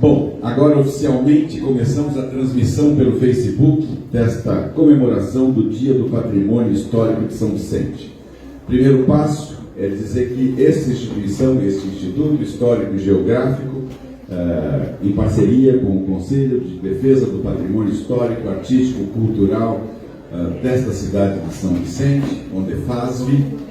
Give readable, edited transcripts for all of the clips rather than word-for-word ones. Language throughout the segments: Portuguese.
Bom, agora oficialmente começamos a transmissão pelo Facebook desta comemoração do Dia do Patrimônio Histórico de São Vicente. Primeiro passo é dizer que esta instituição, este Instituto Histórico e Geográfico, em parceria com o Conselho de Defesa do Patrimônio Histórico, Artístico, Cultural desta cidade de São Vicente, ONDEFASV,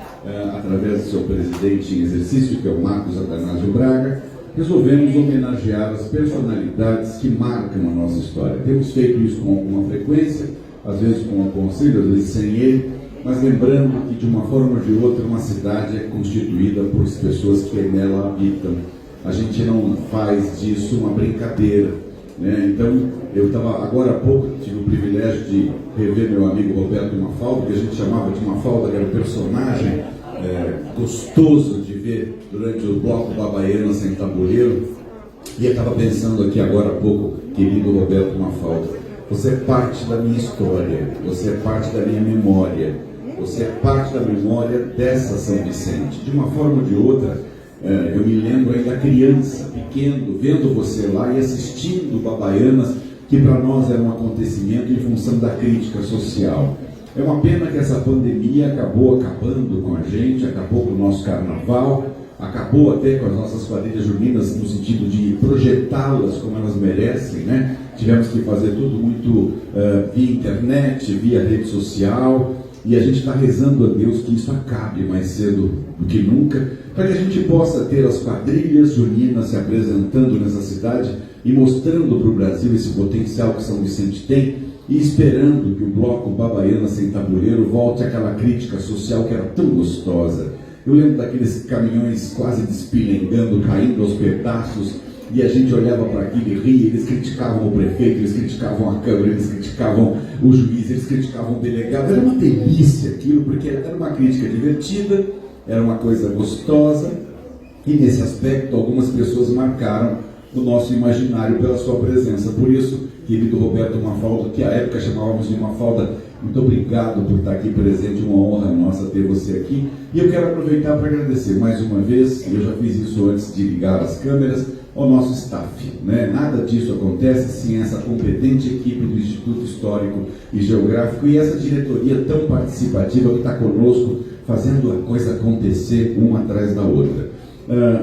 através do seu presidente em exercício, que é o Marcos Atanásio Braga, resolvemos homenagear as personalidades que marcam a nossa história. Temos feito isso com alguma frequência, às vezes com o Conselho, às vezes sem ele, mas lembrando que, de uma forma ou de outra, uma cidade é constituída por pessoas que nela habitam. A gente não faz disso uma brincadeira, né? Então, eu estava, agora há pouco, tive o privilégio de rever meu amigo Roberto Mafalda, que a gente chamava de Mafalda, que era um personagem gostoso de ver durante o bloco Babaiana Sem Tabuleiro, e eu estava pensando aqui agora há pouco, querido Roberto Mafalda, você é parte da minha história, você é parte da minha memória, você é parte da memória dessa São Vicente. De uma forma ou de outra, eu me lembro ainda criança, pequeno, vendo você lá e assistindo Babaianas, que para nós era um acontecimento em função da crítica social. É uma pena que essa pandemia acabou acabando com a gente, acabou com o nosso carnaval, acabou até com as nossas quadrilhas juninas no sentido de projetá-las como elas merecem, né? Tivemos que fazer tudo muito via internet, via rede social, e a gente está rezando a Deus que isso acabe mais cedo do que nunca, para que a gente possa ter as quadrilhas juninas se apresentando nessa cidade e mostrando para o Brasil esse potencial que São Vicente tem, e esperando que o bloco Babaiana Sem Tabuleiro volte àquela crítica social que era tão gostosa. Eu lembro daqueles caminhões quase despilengando, caindo aos pedaços, e a gente olhava para aquilo e ria. Eles criticavam o prefeito, eles criticavam a Câmara, eles criticavam o juiz, eles criticavam o delegado. Era uma delícia aquilo, porque era uma crítica divertida, era uma coisa gostosa, e nesse aspecto algumas pessoas marcaram o nosso imaginário pela sua presença. Por isso, querido Roberto Mafalda, que à época chamávamos de Mafalda, muito obrigado por estar aqui presente, uma honra nossa ter você aqui. E eu quero aproveitar para agradecer mais uma vez, e eu já fiz isso antes de ligar as câmeras, ao nosso staff, né? Nada disso acontece sem essa competente equipe do Instituto Histórico e Geográfico e essa diretoria tão participativa que está conosco, fazendo a coisa acontecer uma atrás da outra.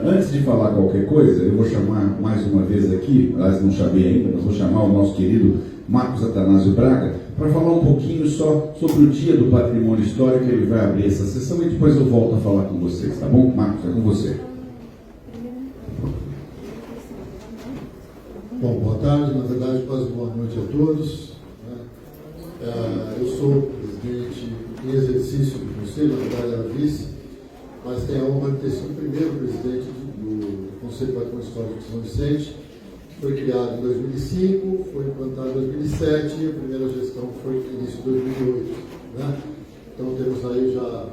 Antes de falar qualquer coisa, eu vou chamar mais uma vez aqui, aliás não chamei ainda, mas vou chamar o nosso querido Marcos Atanásio Braga para falar um pouquinho só sobre o Dia do Patrimônio Histórico. Ele vai abrir essa sessão e depois eu volto a falar com vocês, tá bom? Marcos, é com você. Bom, boa tarde, na verdade quase boa noite a todos. Eu sou presidente em exercício do Conselho, na verdade era vice, mas tenho a honra de ter sido o primeiro presidente do Conselho de Patrimônio Histórico de São Vicente, que foi criado em 2005, foi implantado em 2007 e a primeira gestão foi no início de 2008. Né? Então temos aí já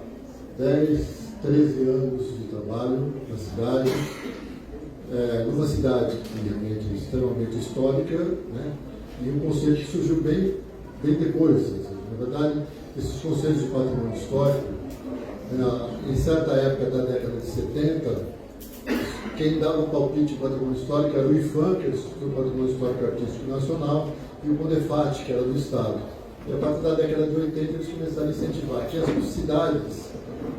10, 13 anos de trabalho na cidade, numa cidade que realmente é extremamente histórica, né? E um conselho que surgiu bem depois. Na verdade, esses conselhos de patrimônio histórico, em certa época da década de 70, quem dava o palpite de patrimônio histórico era o IFAM, que era o Instituto do Patrimônio Histórico Artístico Nacional, e o CONDEFAT, que era do Estado. E a partir da década de 80 eles começaram a incentivar que as cidades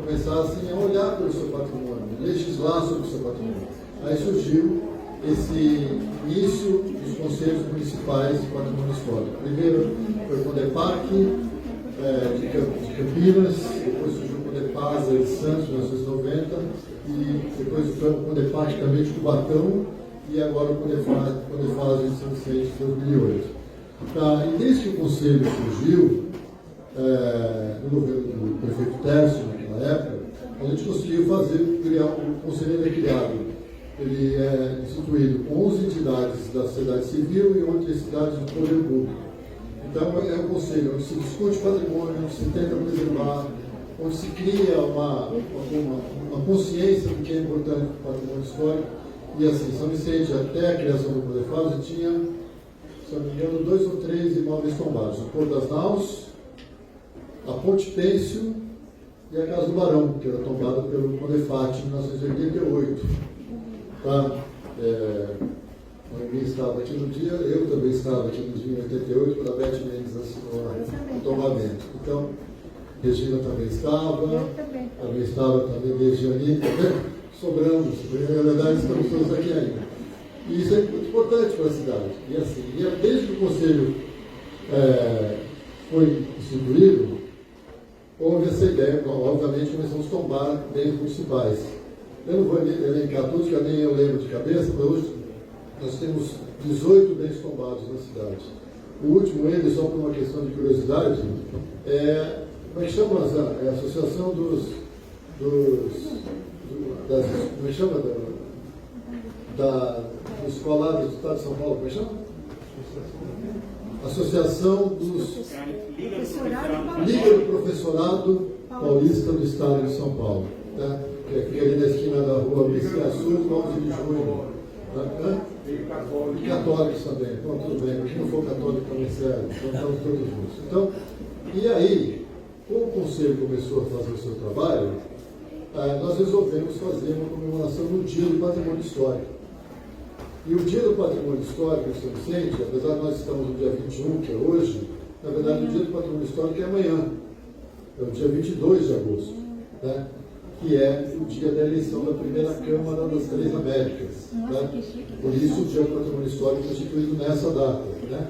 começassem a olhar para o seu patrimônio, legislar sobre o seu patrimônio. Aí surgiu esse início dos conselhos municipais de patrimônio histórico. Primeiro foi o CONDEPAC de Campinas, depois surgiu o CONDEPASA de Santos, em 1990, e depois o CONDEPAC também de Cubatão, e agora o CONDEFASA de São Vicente, de 2008. E desde que o conselho surgiu, no governo do prefeito Tércio, naquela época, a gente conseguiu criar o conselho criado. Ele é instituído com 11 entidades da sociedade civil e 11 entidades do poder público. Então, é um conselho onde se discute patrimônio, onde se tenta preservar, onde se cria uma consciência do que é importante para o patrimônio histórico. E assim, São Vicente, até a criação do CONDEFASA, tinha, se não me engano, 2 ou 3 imóveis tombados. O Porto das Naus, a Ponte Pêncio e a Casa do Barão, que era tombada pelo CONDEFAT em 1988. Tá? O Emílio estava aqui no dia, eu também estava aqui no dia 88, quando a Beth Mendes assinou o tombamento. Então, Regina também estava, também estava também desde Janine, sobrando, na verdade estamos todos aqui ainda. E isso é muito importante para a cidade. E assim, desde que o Conselho foi instituído, houve essa ideia, obviamente começamos a tombar bens municipais. Eu não vou elencar todos, que nem eu lembro de cabeça, mas hoje nós temos 18 bens tombados na cidade. O último ele, só por uma questão de curiosidade, como é que chama a Associação como é que chama? Dos escolares do Estado de São Paulo, como é que chama? Associação dos... Liga do Professorado Paulista do Estado de São Paulo. Tá? Que fica ali na esquina da rua Messias Sul, 11 de junho. Tá? E católicos também. Então, tudo bem. Quem não for católico também serve. Então, estamos todos juntos. Então, e aí, como o Conselho começou a fazer o seu trabalho, nós resolvemos fazer uma comemoração no Dia do Patrimônio Histórico. E o Dia do Patrimônio Histórico de São Vicente, apesar de nós estamos no dia 21, que é hoje, na verdade o Dia do Patrimônio Histórico é amanhã. É o dia 22 de agosto, né? Que é o dia da eleição da primeira Câmara das Três Américas. Tá? Por isso o Dia do Patrimônio Histórico foi instituído nessa data. Né?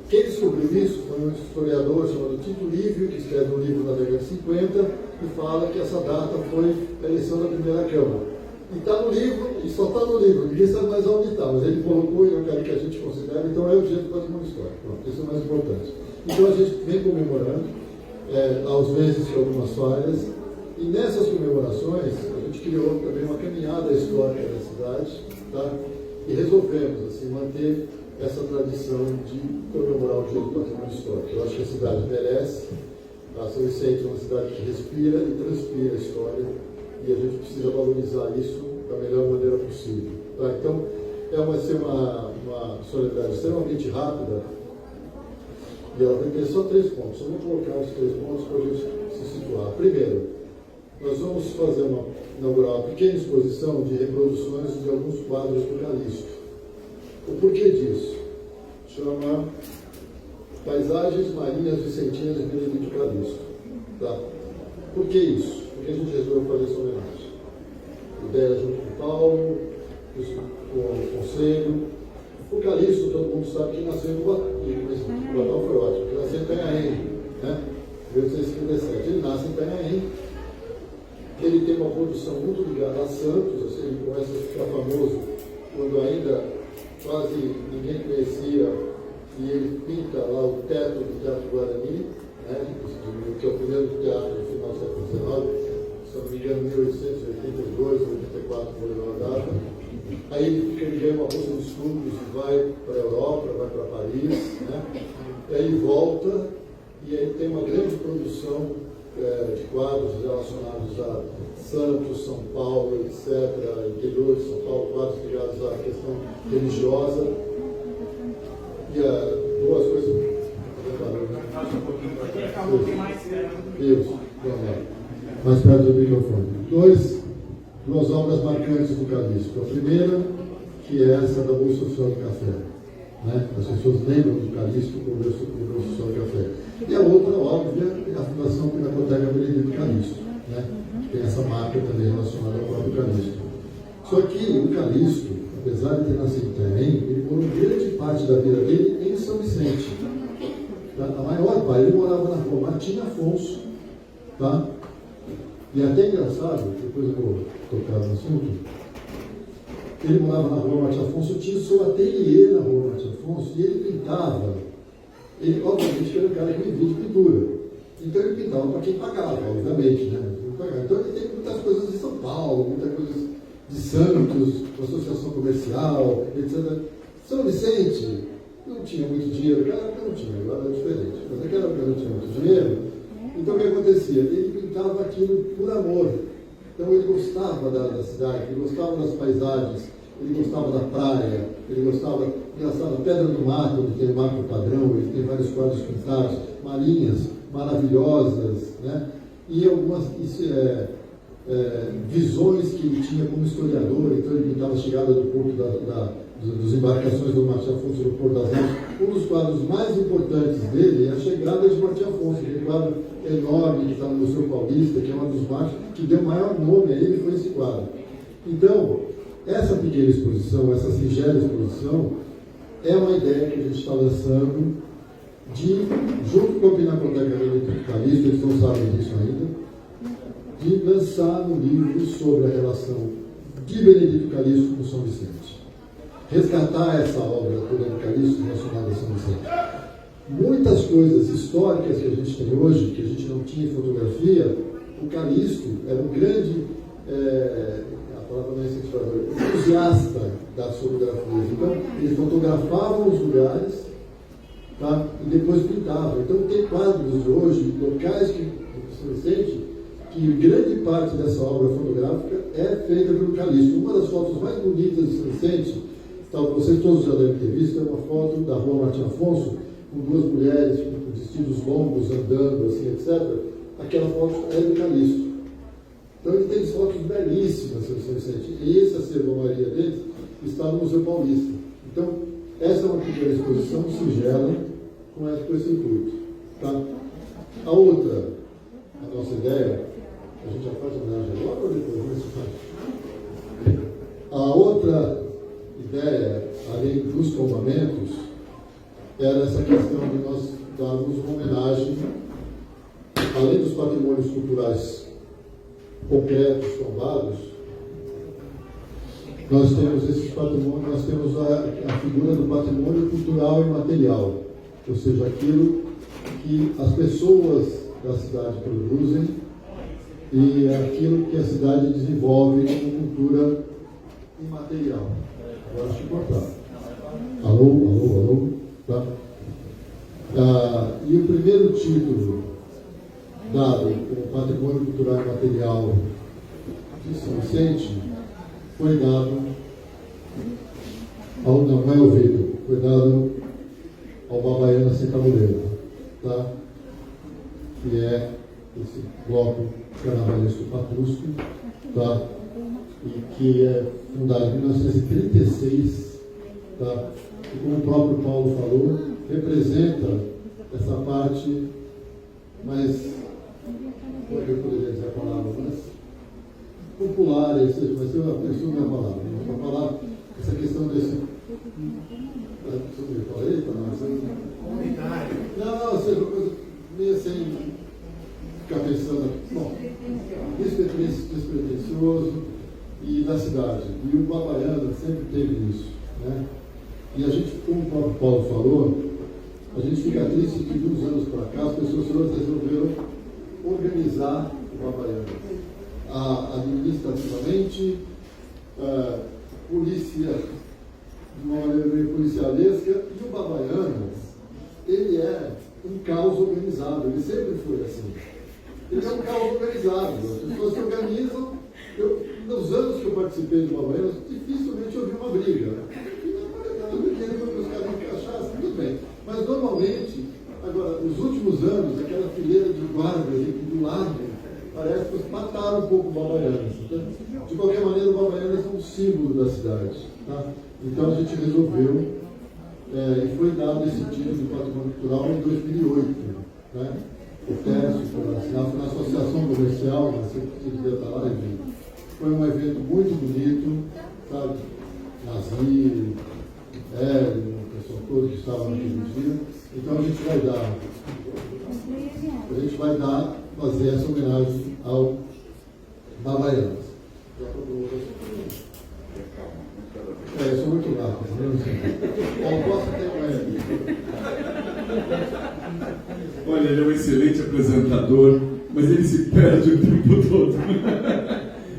Quem descobriu isso foi um historiador chamado Tito Livio, que escreve um livro na década de 50 e fala que essa data foi a eleição da primeira Câmara. E está no livro, e só está no livro, ninguém sabe mais onde está, mas ele colocou e eu quero que a gente considere, então é o Dia do Patrimônio Histórico. Pronto, isso é o mais importante. Então a gente vem comemorando, às vezes com algumas falhas, e nessas comemorações a gente criou também uma caminhada histórica da cidade, tá? E resolvemos assim, manter essa tradição de comemorar o Dia do Patrimônio Histórico. Eu acho que a cidade merece, a São Vicente é uma cidade que respira e transpira a história, e a gente precisa valorizar isso da melhor maneira possível. Tá? Então, vai ser uma solidariedade extremamente rápida, e ela vai ter só 3 pontos. Eu vou colocar os 3 pontos para a gente se situar. Primeiro, nós vamos inaugurar uma pequena exposição de reproduções de alguns quadros do Calixto. O porquê disso? Chama Paisagens Marinhas Vicentinas de Benedito Calixto. Tá? Por que isso? Por que a gente resolveu fazer essa homenagem? Ideia junto com o Paulo, com o Conselho. O Calixto, todo mundo sabe que nasceu no Batuque, mas o Natal foi ótimo, que nasceu em Itanhaém, né? 1857. Ele nasce em Itanhaém. Ele tem uma produção muito ligada a Santos, assim, ele começa a ficar famoso quando ainda quase ninguém conhecia, e ele pinta lá o teto do Teatro Guarani, né, que é o primeiro teatro do final do século XIX, se não me engano, 1882, 84, por uma data. Aí ele ganha uma bolsa de estudos e vai para a Europa, vai para Paris, né? E aí volta e aí tem uma grande produção de quadros relacionados a Santos, São Paulo, etc., interior de São Paulo, quadros ligados à questão religiosa. E duas coisas. Isso, mais perto do microfone. Duas obras marcantes do Calixto. A primeira, que é essa da Bolsa Social do Café. Né? As pessoas lembram do Calixto como Bolsa Social do Café. E a outra, óbvia, é a Fundação Pinacoteca Benedito Calixto, né? Que tem essa marca também relacionada ao próprio Calixto. Só que o Calixto, apesar de ter nascido em Itanhaém, ele morou grande parte da vida dele em São Vicente. Tá? A maior parte, ele morava na rua Martim Afonso, tá? E é até engraçado, depois eu vou tocar no assunto, ele morava na rua Martim Afonso, tinha o seu ateliê na rua Martim Afonso, e ele pintava. Ele, obviamente, era um cara que vivia de pintura. Então ele pintava para quem pagava, obviamente, né? Então ele tem muitas coisas de São Paulo, muitas coisas de Santos, associação comercial, etc. São Vicente não tinha muito dinheiro, naquela época não tinha, agora é diferente, mas naquela época não tinha muito dinheiro. Então o que acontecia? Ele pintava aquilo por amor. Então ele gostava da cidade, ele gostava das paisagens, ele gostava da praia, ele gostava, engraçado, a Pedra do Mar, onde tem o Marco Padrão, ele tem vários quadros pintados, marinhas maravilhosas, né? E algumas, visões que ele tinha como historiador. Então ele pintava a chegada do porto das embarcações do Martim Afonso no Porto das Naves. Um dos quadros mais importantes dele é a chegada de Martim Afonso, aquele quadro enorme que está no Museu Paulista, que é um dos mais, que deu maior nome a ele, foi esse quadro. Então, essa pequena exposição, essa singela exposição, é uma ideia que a gente está lançando junto com a Pinacoteca Benedito Calixto, eles não sabem disso ainda, de lançar um livro sobre a relação de Benedito Calixto com São Vicente. Resgatar essa obra toda do Calixto relacionada a São Vicente. Muitas coisas históricas que a gente tem hoje, que a gente não tinha em fotografia, o Calixto era um grande entusiasta das fotografias. Então, ele fotografava os lugares, tá? E depois pintava. Então, tem quadros hoje, locais que São Vicente, que grande parte dessa obra fotográfica é feita pelo Calixto. Uma das fotos mais bonitas de São Vicente, vocês todos já devem ter visto, é uma foto da Rua Martim Afonso, com duas mulheres com vestidos longos, andando, assim, etc. Aquela foto é do Calixto. Então ele tem fotos belíssimas, São Vicente. E esse acervo, a maioria deles, está no Museu Paulista. Então, essa é uma pequena exposição singela com esse intuito. Tá? A outra, a nossa ideia, a gente já faz homenagem agora ou depois? A outra ideia, além dos tombamentos, era essa questão de nós darmos uma homenagem, além dos patrimônios culturais concretos, tombados, nós temos esses patrimônios, nós temos a figura do patrimônio cultural e material, ou seja, aquilo que as pessoas da cidade produzem e aquilo que a cidade desenvolve como cultura imaterial. Agora deixa eu cortar. Alô? Tá? E o primeiro título dado como Patrimônio Cultural e Material de São Vicente foi dado não é o Vitor, foi dado ao Babaiana Sem Tabuleiro, tá? Que é esse bloco carnavalesco patrusco, tá? E que é fundado em 1936, tá? E como o próprio Paulo falou, representa essa parte mais, como é que eu poderia dizer a palavra, mais popular, mas eu não é a palavra, vou falar essa questão desse. Eu falei, comunitário. Não, seja uma coisa meio sem ficar pensando, bom, despretensioso e da cidade. E o Babaiana sempre teve isso, né? E a gente, como o próprio Paulo falou, a gente fica triste que de uns anos para cá as pessoas resolveram organizar o Babaiana administrativamente, polícia, de uma maneira meio policialesca, e o Babaiana, ele é um caos organizado, ele sempre foi assim. Ele é um caos organizado, as pessoas se organizam. Nos anos que eu participei do Babaiana, dificilmente eu vi uma briga. Os caras encaixassem, tudo bem. Mas normalmente, agora, nos últimos anos, aquela fileira de guardas aqui do lado, parece que mataram um pouco o Babaiana. Tá? De qualquer maneira, o Babaiana é um símbolo da cidade. Tá? Então a gente resolveu, e foi dado esse título de patrimônio cultural em 2008. Né? O teste foi assinado na Associação Comercial, mas você devia estar lá, enfim. Foi um evento muito bonito, sabe? Nazir, Hélio, o pessoal todo que estava naquele dia. Então a gente vai fazer essa homenagem ao Babaiana. Eu sou muito rápido, né? Posso ter Olha, ele é um excelente apresentador, mas ele se perde o tempo todo.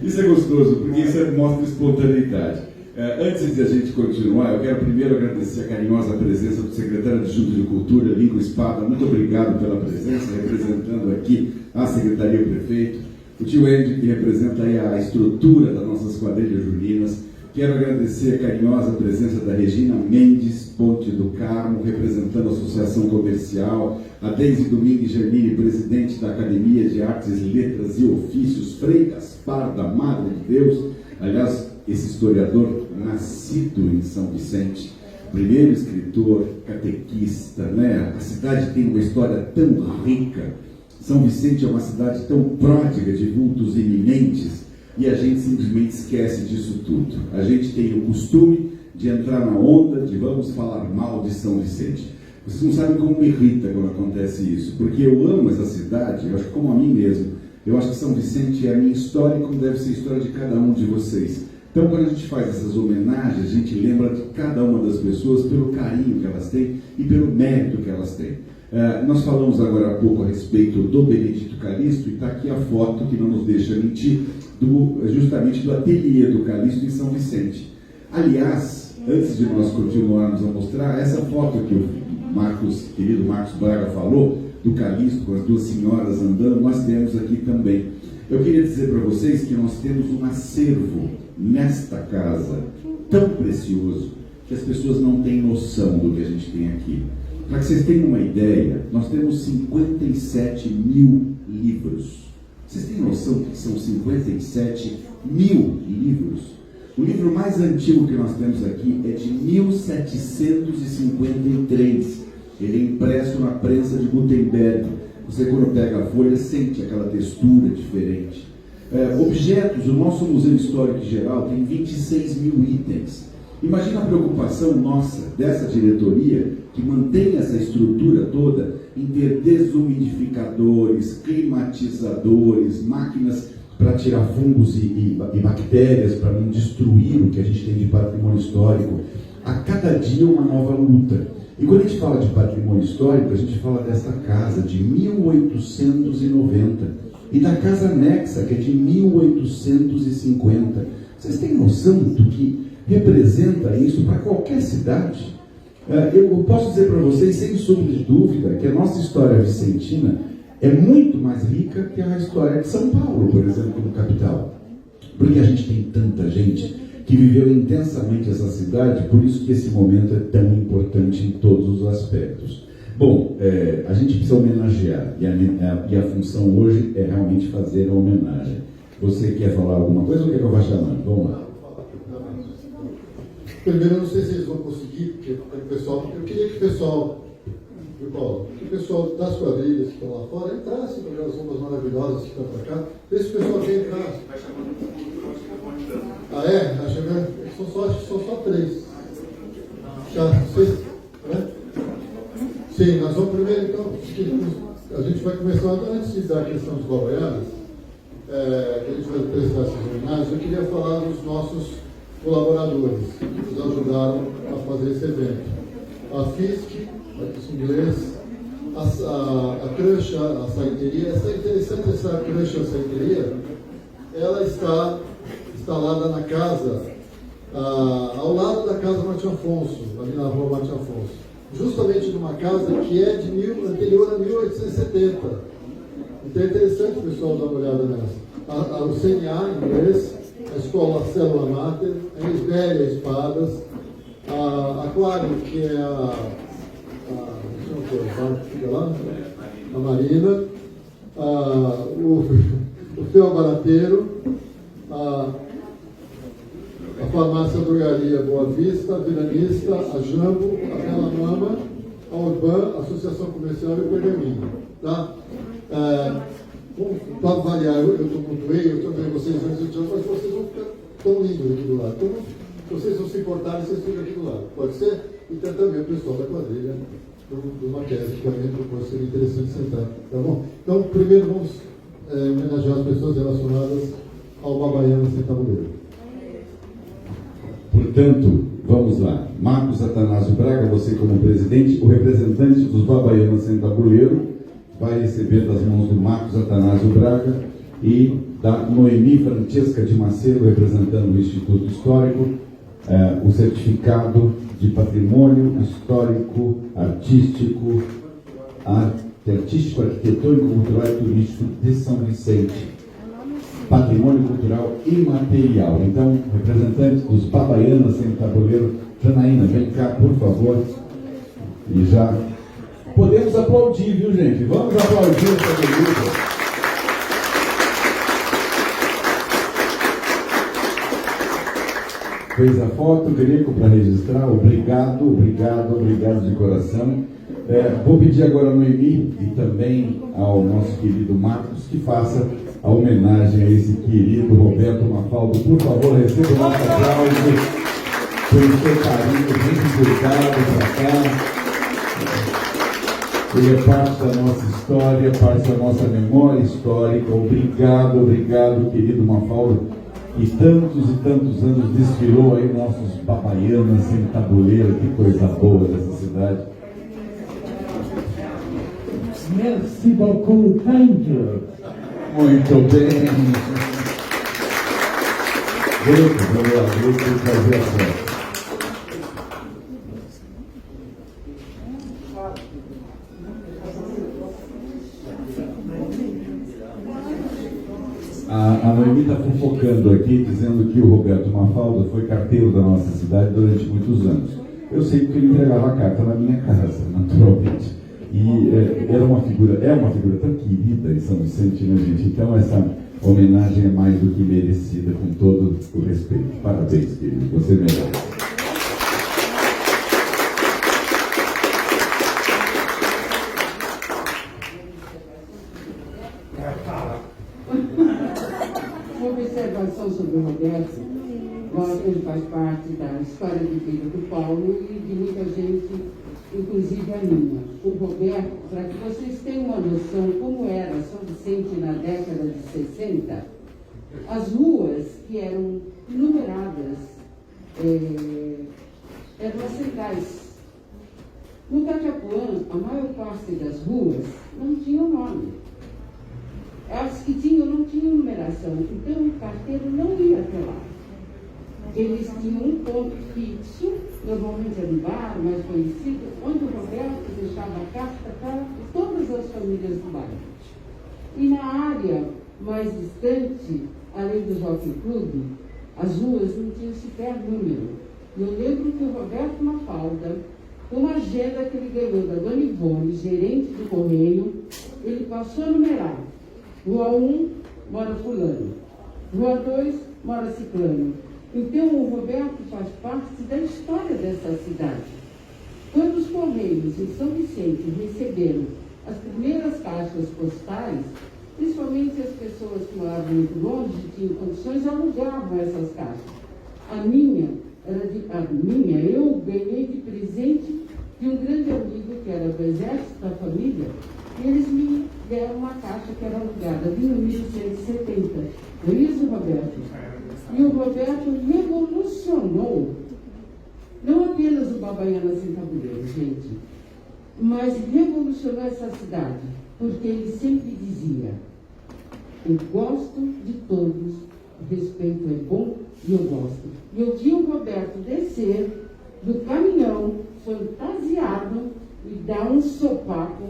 Isso é gostoso, porque isso mostra espontaneidade. Antes de a gente continuar, eu quero primeiro agradecer a carinhosa presença do secretário adjunto de Cultura, Lincoln Espada. Muito obrigado pela presença, representando aqui a Secretaria e o Prefeito. O tio Andy, que representa aí a estrutura das nossas quadrilhas juninas. Quero agradecer a carinhosa presença da Regina Mendes, Ponte do Carmo, representando a Associação Comercial, a Deise Domingues Germini, presidente da Academia de Artes, Letras e Ofícios, Frei Gaspar da Madre de Deus, aliás, esse historiador nascido em São Vicente, primeiro escritor, catequista, né? A cidade tem uma história tão rica, São Vicente é uma cidade tão pródiga de vultos eminentes, e a gente simplesmente esquece disso tudo. A gente tem o costume de entrar na onda de vamos falar mal de São Vicente. Vocês não sabem como me irrita quando acontece isso, porque eu amo essa cidade, eu acho que como a mim mesmo, eu acho que São Vicente é a minha história, como deve ser a história de cada um de vocês. Então, quando a gente faz essas homenagens, a gente lembra de cada uma das pessoas pelo carinho que elas têm e pelo mérito que elas têm. Nós falamos agora há pouco a respeito do Benedito Calixto, e está aqui a foto que não nos deixa mentir, justamente do ateliê do Calixto em São Vicente. Aliás, antes de nós continuarmos a mostrar, essa foto que o querido Marcos Braga falou, do Calixto com as duas senhoras andando, nós temos aqui também. Eu queria dizer para vocês que nós temos um acervo nesta casa tão precioso que as pessoas não têm noção do que a gente tem aqui. Para que vocês tenham uma ideia, nós temos 57 mil livros. Vocês têm noção que são 57 mil livros? O livro mais antigo que nós temos aqui é de 1753. Ele é impresso na prensa de Gutenberg. Você, quando pega a folha, sente aquela textura diferente. Objetos, o nosso Museu Histórico Geral tem 26 mil itens. Imagina a preocupação nossa, dessa diretoria, que mantém essa estrutura toda, em ter desumidificadores, climatizadores, máquinas para tirar fungos e bactérias, para não destruir o que a gente tem de patrimônio histórico. A cada dia uma nova luta. E quando a gente fala de patrimônio histórico, a gente fala dessa casa de 1890 e da casa anexa, que é de 1850. Vocês têm noção do que representa isso para qualquer cidade? Eu posso dizer para vocês, sem sombra de dúvida, que a nossa história vicentina é muito mais rica que a história de São Paulo, por exemplo, como capital. Porque a gente tem tanta gente que viveu intensamente essa cidade, por isso que esse momento é tão importante em todos os aspectos. Bom, a gente precisa homenagear, e a função hoje é realmente fazer a homenagem. Você quer falar alguma coisa ou quer que eu vá chamando? Vamos lá. Primeiro, eu não sei se eles vão conseguir, porque o pessoal, eu queria que o pessoal, viu, Paulo, que o pessoal das quadrilhas que estão lá fora entrasse para aquelas roupas maravilhosas que estão para cá. Vê se o pessoal quer entrar. Ah, é? Tá chegando? São só 3. Já, vocês, né? Sim, nós vamos primeiro então. A gente vai começar antes de dar a questão dos babaianas, que a gente vai prestar essas homenagens. Eu queria falar dos nossos colaboradores que nos ajudaram a fazer esse evento. A FISC, a inglês, a Crush, a Saiteria. Essa é interessante, essa Crush, a Saiteria, ela está instalada na casa, ao lado da Casa Martim Afonso, ali na rua Martim Afonso. Justamente numa casa que é anterior a 1870. Então é interessante o pessoal dar uma olhada nessa. O CNA, em inglês, a escola Célula Mater, a Esbélia Espadas, a Aquário, que é a Marina, o Fel Barateiro, a Farmácia Drogaria Boa Vista, a Viranista, a Jambo, a Bela Mama, a Urban, a Associação Comercial e o Pergaminho. Tá? Para variar, eu estou muito bem, eu estou vendo vocês antes do teatro, mas vocês vão ficar tão lindos aqui do lado. Então, se vocês não se importarem, vocês ficam aqui do lado. Pode ser? E tem também o pessoal da quadrilha do Maquese, que também propôs, seria interessante sentar. Tá bom? Então, primeiro vamos homenagear as pessoas relacionadas ao Babaiana Sem Tabuleiro. Portanto, vamos lá. Marcos Atanásio Braga, você como presidente, o representante dos Babaianas Sem Tabuleiro, vai receber das mãos do Marcos Atanásio Braga e da Noemi Francesca de Macedo, representando o Instituto Histórico, o certificado de patrimônio histórico, artístico, arquitetônico, cultural e turístico de São Vicente. patrimônio cultural imaterial. Então, representantes dos Babaianas Sem Tabuleiro, Janaína, vem cá, por favor. E já podemos aplaudir, viu, gente? Vamos aplaudir essa beleza. Fez a foto, grego, para registrar. Obrigado, obrigado, obrigado de coração. Vou pedir agora a Noemi e também ao nosso querido Marcos que faça a homenagem a esse querido Roberto Mafaldo. Por favor, receba o nosso aplauso pelo seu carinho, bem cuidado para cá. Ele é parte da nossa história, parte da nossa memória histórica. Obrigado, obrigado, querido Mafaldo. E tantos anos desfilou aí nossos Babaianas Sem Tabuleiro. Que coisa boa dessa cidade. Merci beaucoup, thank you. Muito bem. Vamos lá, fazer a foto. A Noemi está fofocando aqui, dizendo que o Roberto Mafalda foi carteiro da nossa cidade durante muitos anos. Eu sei porque ele entregava a carta na minha casa, naturalmente. E é uma figura tão querida em São Vicente, né, gente? Então essa homenagem é mais do que merecida, com todo o respeito. Parabéns, querido, você merece. Observação sobre o Roberto. Ele faz parte da história de vida do Paulo e de muita gente, inclusive a minha. O Roberto, para que vocês tenham uma noção como era São Vicente na década de 60, as ruas que eram numeradas eram as centrais. No Cacapuã, a maior parte das ruas não tinham nome. As que tinham não tinham numeração, então o carteiro não ia até lá. Eles tinham um ponto fixo, normalmente era um bar mais conhecido, onde o Roberto deixava a carta para todas as famílias do bairro. E na área mais distante, além do Jockey Club, as ruas não tinham sequer número. Eu lembro que o Roberto Mafalda, com uma agenda que ele ganhou da Dona Ivone, gerente do Correio, ele passou a numerar. Rua 1, mora fulano. Rua 2, mora ciclano. Então, o Roberto faz parte da história dessa cidade. Quando os Correios em São Vicente receberam as primeiras caixas postais, principalmente as pessoas que moravam muito longe, tinham condições, alugavam essas caixas. A minha, eu ganhei de presente de um grande amigo que era do exército da família, e eles me deram uma caixa que era alugada, vinha em 1170. Foi isso, Roberto? E o Roberto revolucionou, não apenas o Babaianas Sem Tabuleiro, gente, mas revolucionou essa cidade, porque ele sempre dizia: eu gosto de todos, o respeito é bom e eu gosto. E eu vi o Roberto descer do caminhão, fantasiado, e dar um sopapo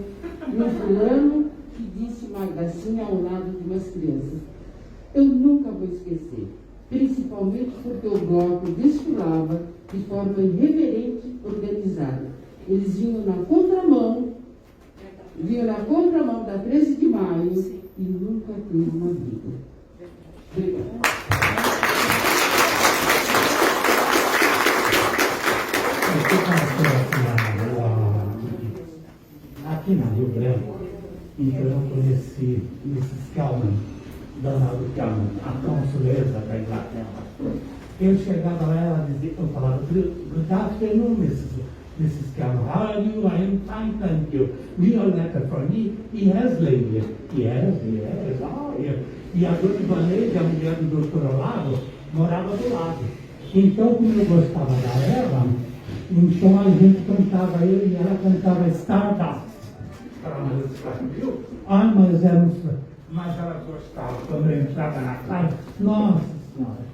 no fulano que disse uma gracinha ao lado de umas crianças. Eu nunca vou esquecer, principalmente porque o bloco desfilava de forma irreverente, organizada. Eles vinham na contramão da 13 de maio e nunca teve uma briga. Obrigada. Aqui na Rio Branco, então eu conheci Mrs. Kelman, Donald Kelman, a consuleza da Inglaterra. Eu chegava lá, ela dizia, eu falava, good afternoon, Mrs. Kelman, how are you? I am fine, thank you. Real letter for me? Yes, lady. Yes. Oh, yeah. E a dona Ivaneide, a mulher do doutor Olavo, morava do lado. Então, como eu gostava da Eva, então a gente cantava, eu e ela cantava Stardust. Mas ela gostava quando eu entrava na casa. Nossa Senhora,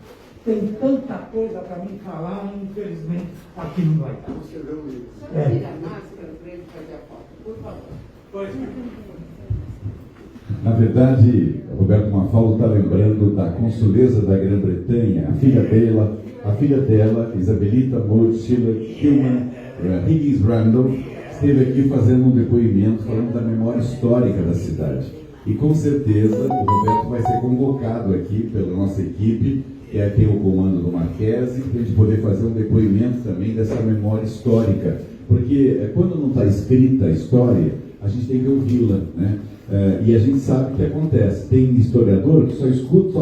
tem tanta coisa para mim falar, infelizmente aqui não vai estar. Só tira a máscara para ele fazer a foto, por favor. Pois Na verdade, Roberto Mafaldo está lembrando da consuleza da Grã-Bretanha, a filha dela, Isabelita Maud Schiller Hillman Higgins Randall, esteve aqui fazendo um depoimento falando da memória histórica da cidade. E com certeza o Roberto vai ser convocado aqui pela nossa equipe, que é tem o comando do Marquese, para a gente poder fazer um depoimento também dessa memória histórica. Porque quando não está escrita a história, a gente tem que ouvi-la, né? E a gente sabe o que acontece. Tem historiador que só escuta,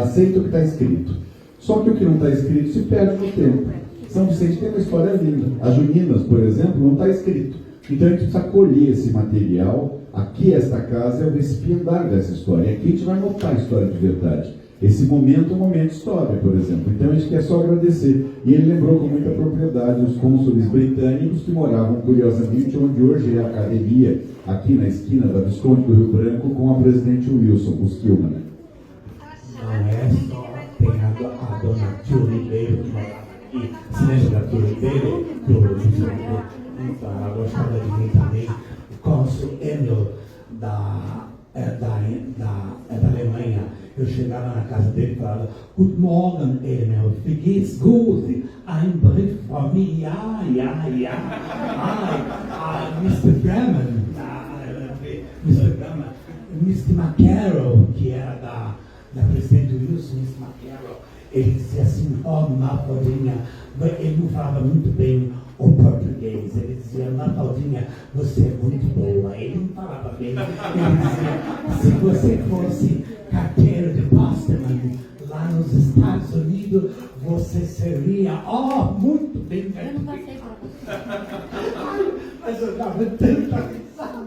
aceita o que está escrito. Só que o que não está escrito se perde no tempo. São Vicente tem uma história linda. As Juninas, por exemplo, não está escrito. Então a gente precisa colher esse material. Aqui, esta casa, é o recipiendário dessa história. Aqui a gente vai notar a história de verdade. Esse momento é um momento de história, por exemplo. Então a gente quer só agradecer. E ele lembrou com muita propriedade os cônsules britânicos que moravam, curiosamente, onde hoje é a academia, aqui na esquina da Visconde do Rio Branco, com a presidente Wilson, os Kilman. Não é só, tem a dona Tio Ribeiro que morava aqui. Se lembra da Tio Ribeiro? Ela gostava de mim também. O cônsul Emil da Alemanha. Eu chegava na casa dele e falava: Guten Morgen, Emil, wie geht's gut? Ein Brief von mir, ja. Mr. Bremen, Mr. McCarroll, que era da presidente Wilson, Mr. McCarroll, ele dizia assim: Mafaldinha, ele não falava muito bem o português, ele dizia: Mafaldinha, você é muito boa. Ele não falava bem, ele dizia: se você fosse carteiro de Postman lá nos Estados Unidos, você seria, muito bem. Eu não passei por Mas eu dava tanta risada.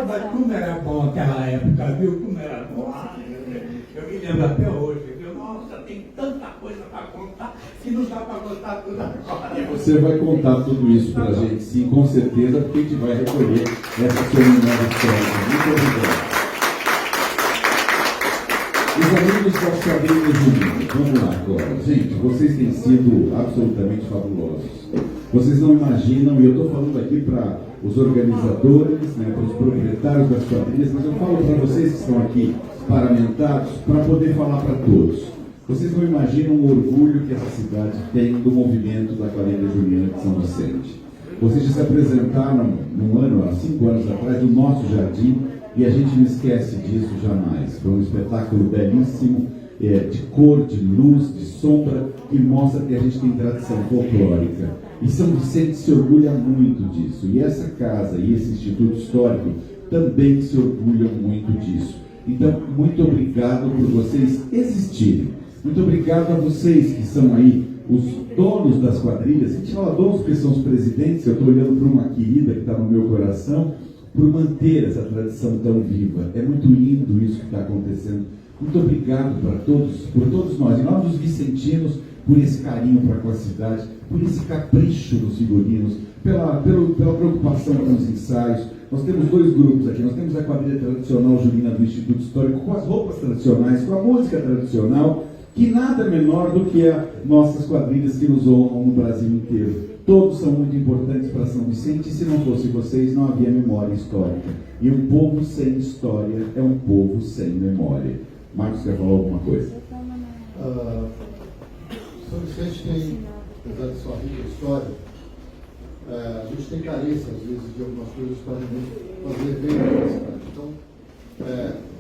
Mas como era bom aquela época, viu? Como era bom. Eu me lembro até hoje, viu? Nossa, tem tanta coisa para contar que não dá para contar tudo agora. E você vai contar tudo isso para a gente, sim, com certeza, porque a gente vai recolher essa sua memória histórica. Muito obrigado. Os amigos da Esquadrilha Junina, vamos lá agora. Gente, vocês têm sido absolutamente fabulosos. Vocês não imaginam, e eu estou falando aqui para os organizadores, né, para os proprietários das quadrilhas, mas eu falo para vocês que estão aqui paramentados, para poder falar para todos. Vocês não imaginam o orgulho que essa cidade tem do movimento da Quadrilha Junina de São Vicente. Vocês já se apresentaram há 5 anos atrás, no nosso jardim, e a gente não esquece disso jamais. Foi um espetáculo belíssimo, de cor, de luz, de sombra, que mostra que a gente tem tradição folclórica. E São Vicente se orgulha muito disso. E essa casa e esse Instituto Histórico também se orgulham muito disso. Então, muito obrigado por vocês existirem. Muito obrigado a vocês que são aí os donos das quadrilhas. A gente fala donos porque são os presidentes. Eu estou olhando para uma querida que está no meu coração, por manter essa tradição tão viva. É muito lindo isso que está acontecendo. Muito obrigado para todos, por todos nós, em nome dos vicentinos, por esse carinho para com a cidade, por esse capricho dos figurinos, pela preocupação com os ensaios. Nós temos 2 grupos aqui. Nós temos a quadrilha tradicional junina do Instituto Histórico, com as roupas tradicionais, com a música tradicional, que nada é menor do que as nossas quadrilhas que nos honram no Brasil inteiro. Todos são muito importantes para São Vicente, e se não fosse vocês, não havia memória histórica. E um povo sem história é um povo sem memória. Marcos, quer falar alguma coisa? São Vicente tem, apesar de sua rica história, a gente tem carência, às vezes, de algumas coisas para fazer evento na cidade. Então,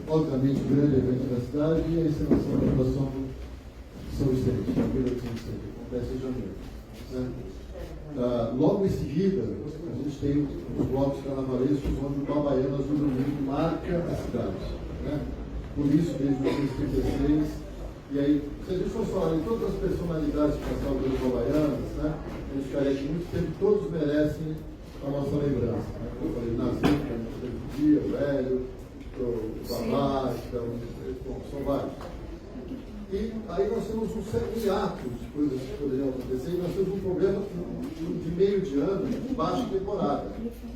obviamente, o grande evento da cidade é a encenação da Fundação São Vicente, a Vila de São Vicente, que acontece em janeiro. Né? Logo em seguida, a gente tem os blocos carnavalescos, onde o Baiano Azul do Mundo marca a cidade. Né? Por isso, desde 1936, e aí, se a gente fosse falar de todas as personalidades que passaram pelos Baianos, né, a gente ficaria aqui muito tempo, todos merecem a nossa lembrança. Né? Eu falei, Nazinho, o Dia, o Velho, o Babá, são vários. E aí nós temos um hiato de coisas que poderiam acontecer, e nós temos um problema de meio de ano de baixa temporada.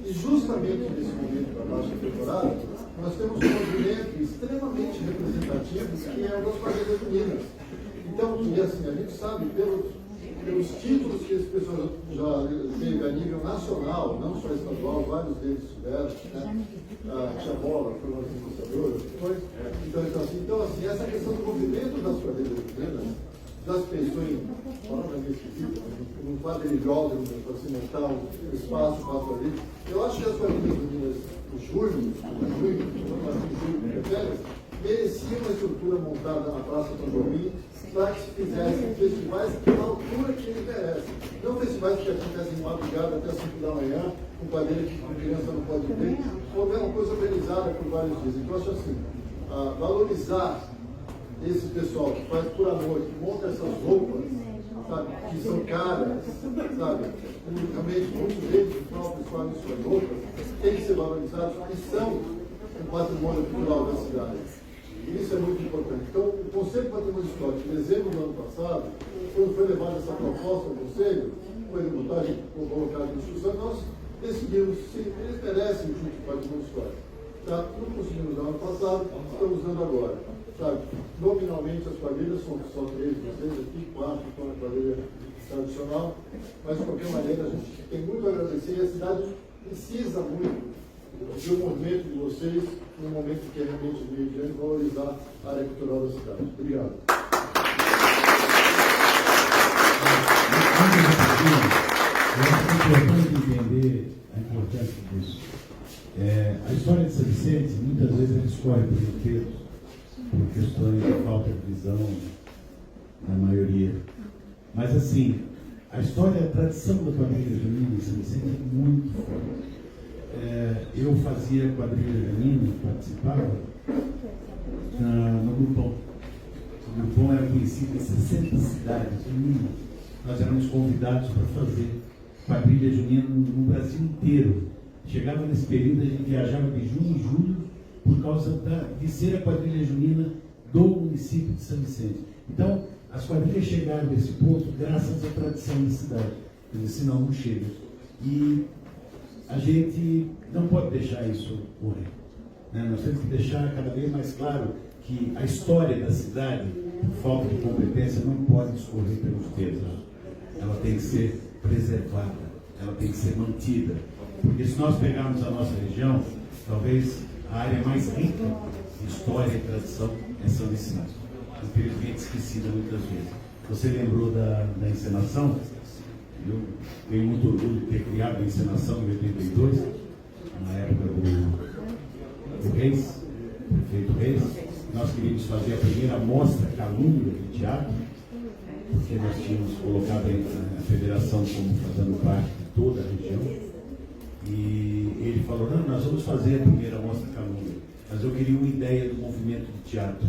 E justamente nesse momento da baixa temporada, nós temos um movimento extremamente representativo, que é o das quadrilhas juninas. Então, e assim, a gente sabe, pelos títulos que esse pessoal já teve a nível nacional, não só estadual, vários deles tiveram, né? A Tia Bola foi uma administradora, foi? Então, assim, essa questão do movimento das quadrilhas juninas, das pensões, palavra meio esquisita, num quadrilhódromo para se montar um espaço para a quadrilha. Eu acho que as quadrilhas juninas, o junho, mereciam uma estrutura montada na Praça Tamborim para que se fizessem festivais à altura que eles merecem. Não festivais que acontecem de madrugada até 5 da manhã, com quadrilha que a criança não pode ver, ou é uma coisa organizada por vários dias. Então, eu acho assim, valorizar esse pessoal que faz por amor, que monta essas roupas, sabe, que são caras, sabe, unicamente muitos deles próprios fazem suas roupas, tem que ser valorizados e são um patrimônio cultural da cidade. E isso é muito importante. Então, o Conselho de Patrimônio Histórico, em dezembro do ano passado, quando foi levada essa proposta ao Conselho, foi votagem colocada em discussão, nós decidimos se eles merecem o título de patrimônio histórico. Tá? Não conseguimos no ano passado, estamos dando agora. Sabe? Nominalmente as quadrilhas são só 3, vocês aqui, 4 estão na quadrilha tradicional, mas de qualquer maneira a gente tem muito a agradecer e a cidade precisa muito do movimento de vocês, num momento que é realmente meio grande, valorizar a área cultural da cidade. Obrigado. Eu acho que é importante entender a importância disso. A história de São Vicente, muitas vezes, ela escorre por inteiros, por questões de falta de visão, na maioria. Mas, assim, a história, a tradição da quadrilha junina em São Vicente é muito forte. Eu fazia quadrilha junina, participava no Grupão. O Grupão era conhecido em 60 cidades juninas. Nós éramos convidados para fazer quadrilha junina no Brasil inteiro. Chegava nesse período, a gente viajava de junho em julho por causa de ser a quadrilha junina do município de São Vicente. Então, as quadrilhas chegaram nesse ponto graças à tradição da cidade, senão não chega. E a gente não pode deixar isso morrer, né? Nós temos que deixar cada vez mais claro que a história da cidade, por falta de competência, não pode escorrer pelos dedos. Ela tem que ser preservada, ela tem que ser mantida. Porque se nós pegarmos a nossa região, talvez a área mais rica de história e tradição é São Vicente, infelizmente esquecida muitas vezes. Você lembrou da encenação? Eu tenho muito orgulho de ter criado a encenação em 82, na época do Reis, prefeito Reis. Nós queríamos fazer a primeira mostra calúnia de teatro, porque nós tínhamos colocado a federação como fazendo parte de toda a região. E ele falou, não, nós vamos fazer a primeira mostra calúnia, mas eu queria uma ideia do movimento de teatro,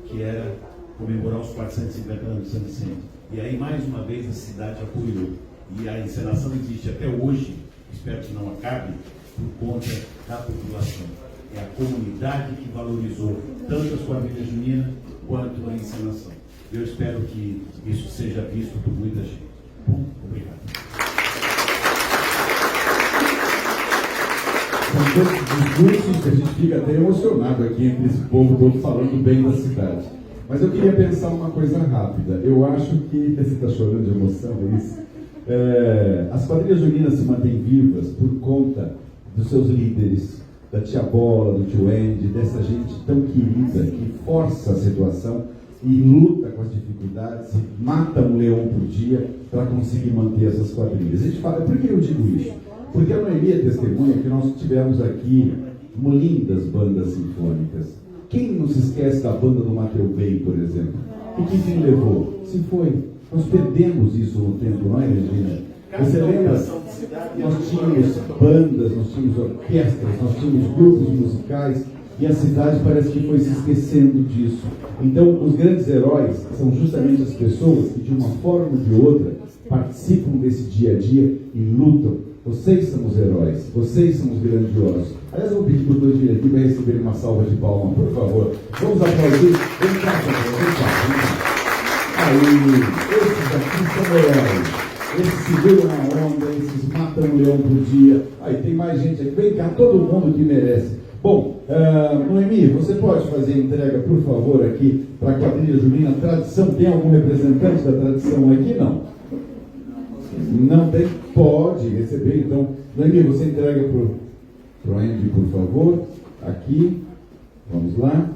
que era comemorar os 450 anos de São Vicente. E aí, mais uma vez, a cidade apoiou. E a encenação existe até hoje, espero que não acabe, por conta da população. É a comunidade que valorizou tanto as quadrilhas juninas quanto a encenação. Eu espero que isso seja visto por muita gente. Bom, obrigado. São tantos discursos que a gente fica até emocionado aqui entre esse povo todo falando bem da cidade. Mas eu queria pensar uma coisa rápida. Eu acho que... Você está chorando de emoção, é isso? As quadrilhas juninas se mantêm vivas por conta dos seus líderes, da tia Bola, do tio Andy, dessa gente tão querida que força a situação e luta com as dificuldades, mata um leão por dia para conseguir manter essas quadrilhas. A gente fala, por que eu digo isso? Porque a Noemi é testemunha que nós tivemos aqui lindas bandas sinfônicas. Quem não se esquece da banda do Mateu Bey, por exemplo? E que fim levou? Se foi. Nós perdemos isso no tempo, não é, Regina? Você lembra? Nós tínhamos bandas, nós tínhamos orquestras, nós tínhamos grupos musicais e a cidade parece que foi se esquecendo disso. Então, os grandes heróis são justamente as pessoas que, de uma forma ou de outra, participam desse dia a dia e lutam. Vocês são os heróis, vocês são os grandiosos. Aliás, eu vou pedir para os dois vir aqui para receberem uma salva de palmas, por favor. Vamos aplaudir. Vem cá, vem cá. Aí, esses aqui são heróis. Esses seguram a onda, esses matam um leão por dia. Aí tem mais gente aqui. Vem cá, todo mundo que merece. Bom, Noemi, você pode fazer a entrega, por favor, aqui para a quadrilha junina. Tradição, tem algum representante da tradição aqui? Não. Não tem? Pode receber, então. Dani, você entrega para o Andy, por favor. Aqui. Vamos lá.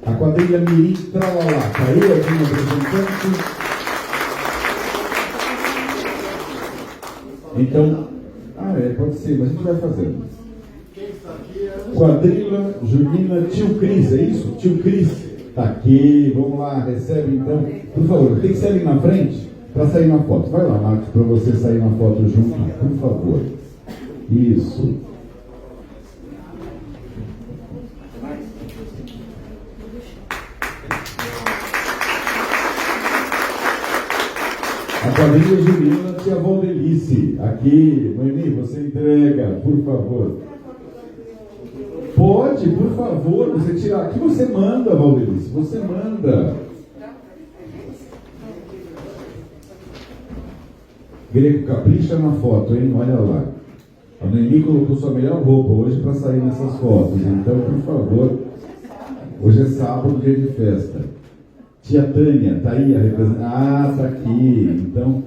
A quadrilha Mirim Tralalá. Caiu aqui no representante. Então, pode ser, mas a gente vai fazendo. Quadrilha Junina Tio Cris, é isso? Tio Cris. Tá aqui, vamos lá, recebe então. Por favor, tem que ser ali na frente para sair na foto. Vai lá, Marcos, para você sair na foto junto, por favor. Isso. A quadrilha Juliana Tia Valdelice. Aqui, Noemi, você entrega, por favor. Pode, por favor, você tirar. Aqui você manda, Valdelice, você manda. Greco, capricha na foto, hein? Olha lá. A Noemi colocou sua melhor roupa hoje para sair nessas fotos. Então, por favor, hoje é sábado, dia de festa. Tia Tânia, tá aí a representante. Ah, tá aqui. Então.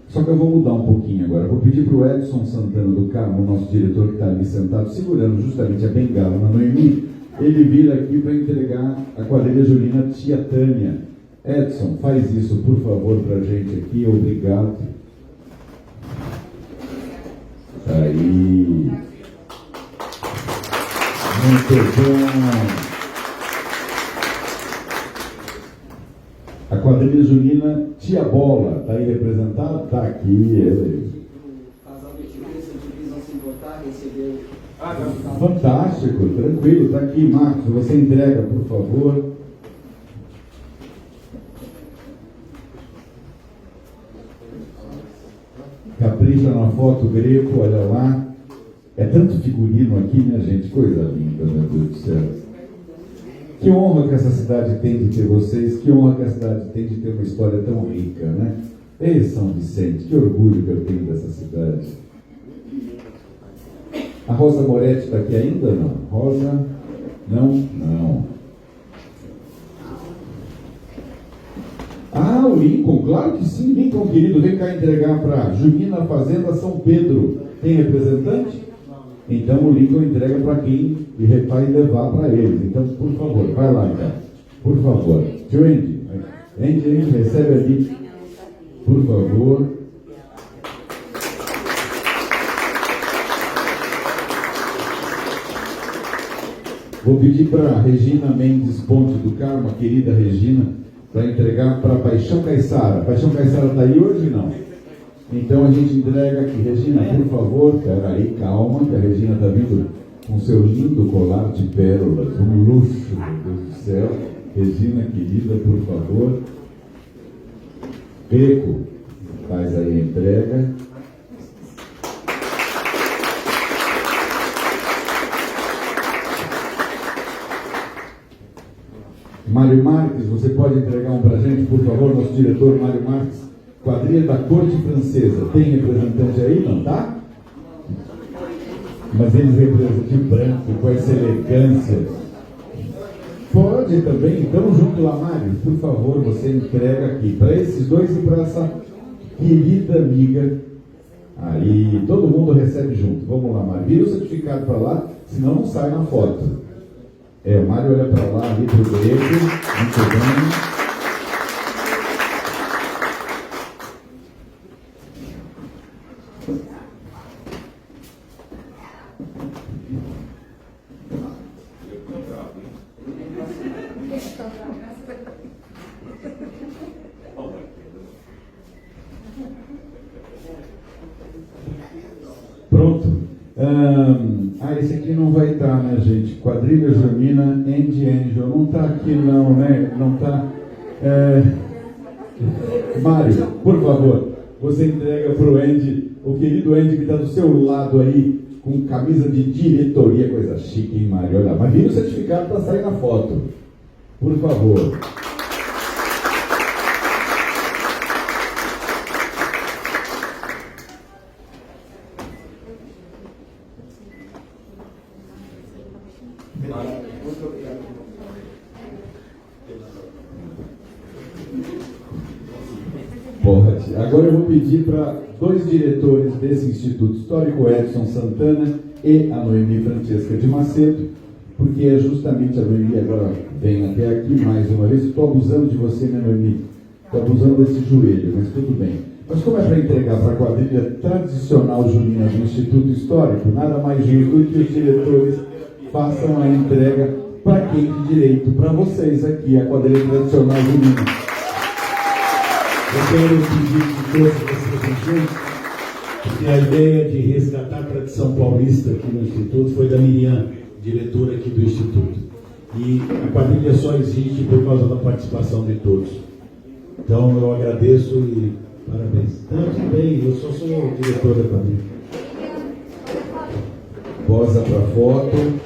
Só que eu vou mudar um pouquinho agora. Vou pedir para o Edson Santana do Carmo, nosso diretor que está ali sentado, segurando justamente a bengala na Noemi, ele vir aqui para entregar a quadrilha Julina Tia Tânia. Edson, faz isso, por favor, para a gente aqui. Obrigado. Aí. Muito bom. A quadrilha Junina Tia Bola, está aí representado? Está aqui, ele. Casal de etiquetas, eles vão se importar, receber. Fantástico, tranquilo, está aqui, Marcos, você entrega, por favor. Capricha na foto, Greco, olha lá. É tanto figurino aqui, né, gente? Coisa linda, meu Deus do céu. Que honra que essa cidade tem de ter vocês, que honra que a cidade tem de ter uma história tão rica, né? Ei, São Vicente, que orgulho que eu tenho dessa cidade. A Rosa Moretti está aqui ainda? Não. Rosa? Não? Não. Ah, o Lincoln, claro que sim, Lincoln, querido, vem cá entregar para Junina Fazenda São Pedro. Tem representante? Então o Lincoln entrega para quem vai levar para eles. Então, por favor, vai lá então. Por favor. Tio Andy, Andy, recebe ali. Por favor. Vou pedir para a Regina Mendes Ponte do Carmo, a querida Regina, para entregar para Paixão Caiçara. Paixão Caiçara está aí hoje ou não? Então a gente entrega aqui. Regina, por favor, peraí, calma, que a Regina está vindo com seu lindo colar de pérolas, um luxo, meu Deus do céu. Regina, querida, por favor. Greco, faz aí a entrega. Mário Marques, você pode entregar um para a gente, por favor, nosso diretor Mário Marques. Quadrilha da Corte Francesa. Tem representante aí, não tá? Mas eles representam de branco, com essa elegância. Pode também, então junto lá, Mário, por favor, você entrega aqui para esses dois e para essa querida amiga. Aí, todo mundo recebe junto. Vamos lá, Mário. Vira o certificado para lá, senão não sai na foto. O Mário olha para lá, ali para o Grego. Muito bem. Pronto. Esse aqui não vai estar, né, gente? Quadrilha Junina Andy Angel. Não está aqui, não, né? Não está. Mário, por favor, você entrega para o Andy, o querido Andy que está do seu lado aí, com camisa de diretoria, coisa chique, hein, Mário? Olha, mas vira o certificado para sair na foto. Por favor. Muito obrigado. Pode. Agora eu vou pedir para dois diretores desse Instituto Histórico, Edson Santana e a Noemi Francesca de Macedo, porque é justamente a Noemi agora vem até aqui mais uma vez. Estou abusando de você, né, Noemi? Estou abusando desse joelho, mas tudo bem. Mas como é para entregar para a quadrilha tradicional junina do Instituto Histórico, nada mais justo do que os diretores façam a entrega para quem de direito, para vocês aqui, a quadrilha tradicional junina. Eu quero pedir que todos vocês juntos, porque a ideia de resgatar a tradição paulista aqui no Instituto foi da Miriam, diretora aqui do Instituto. E a quadrilha só existe por causa da participação de todos. Então eu agradeço e parabéns. Então, tudo bem, eu só sou o diretor da quadrilha. Posa para foto.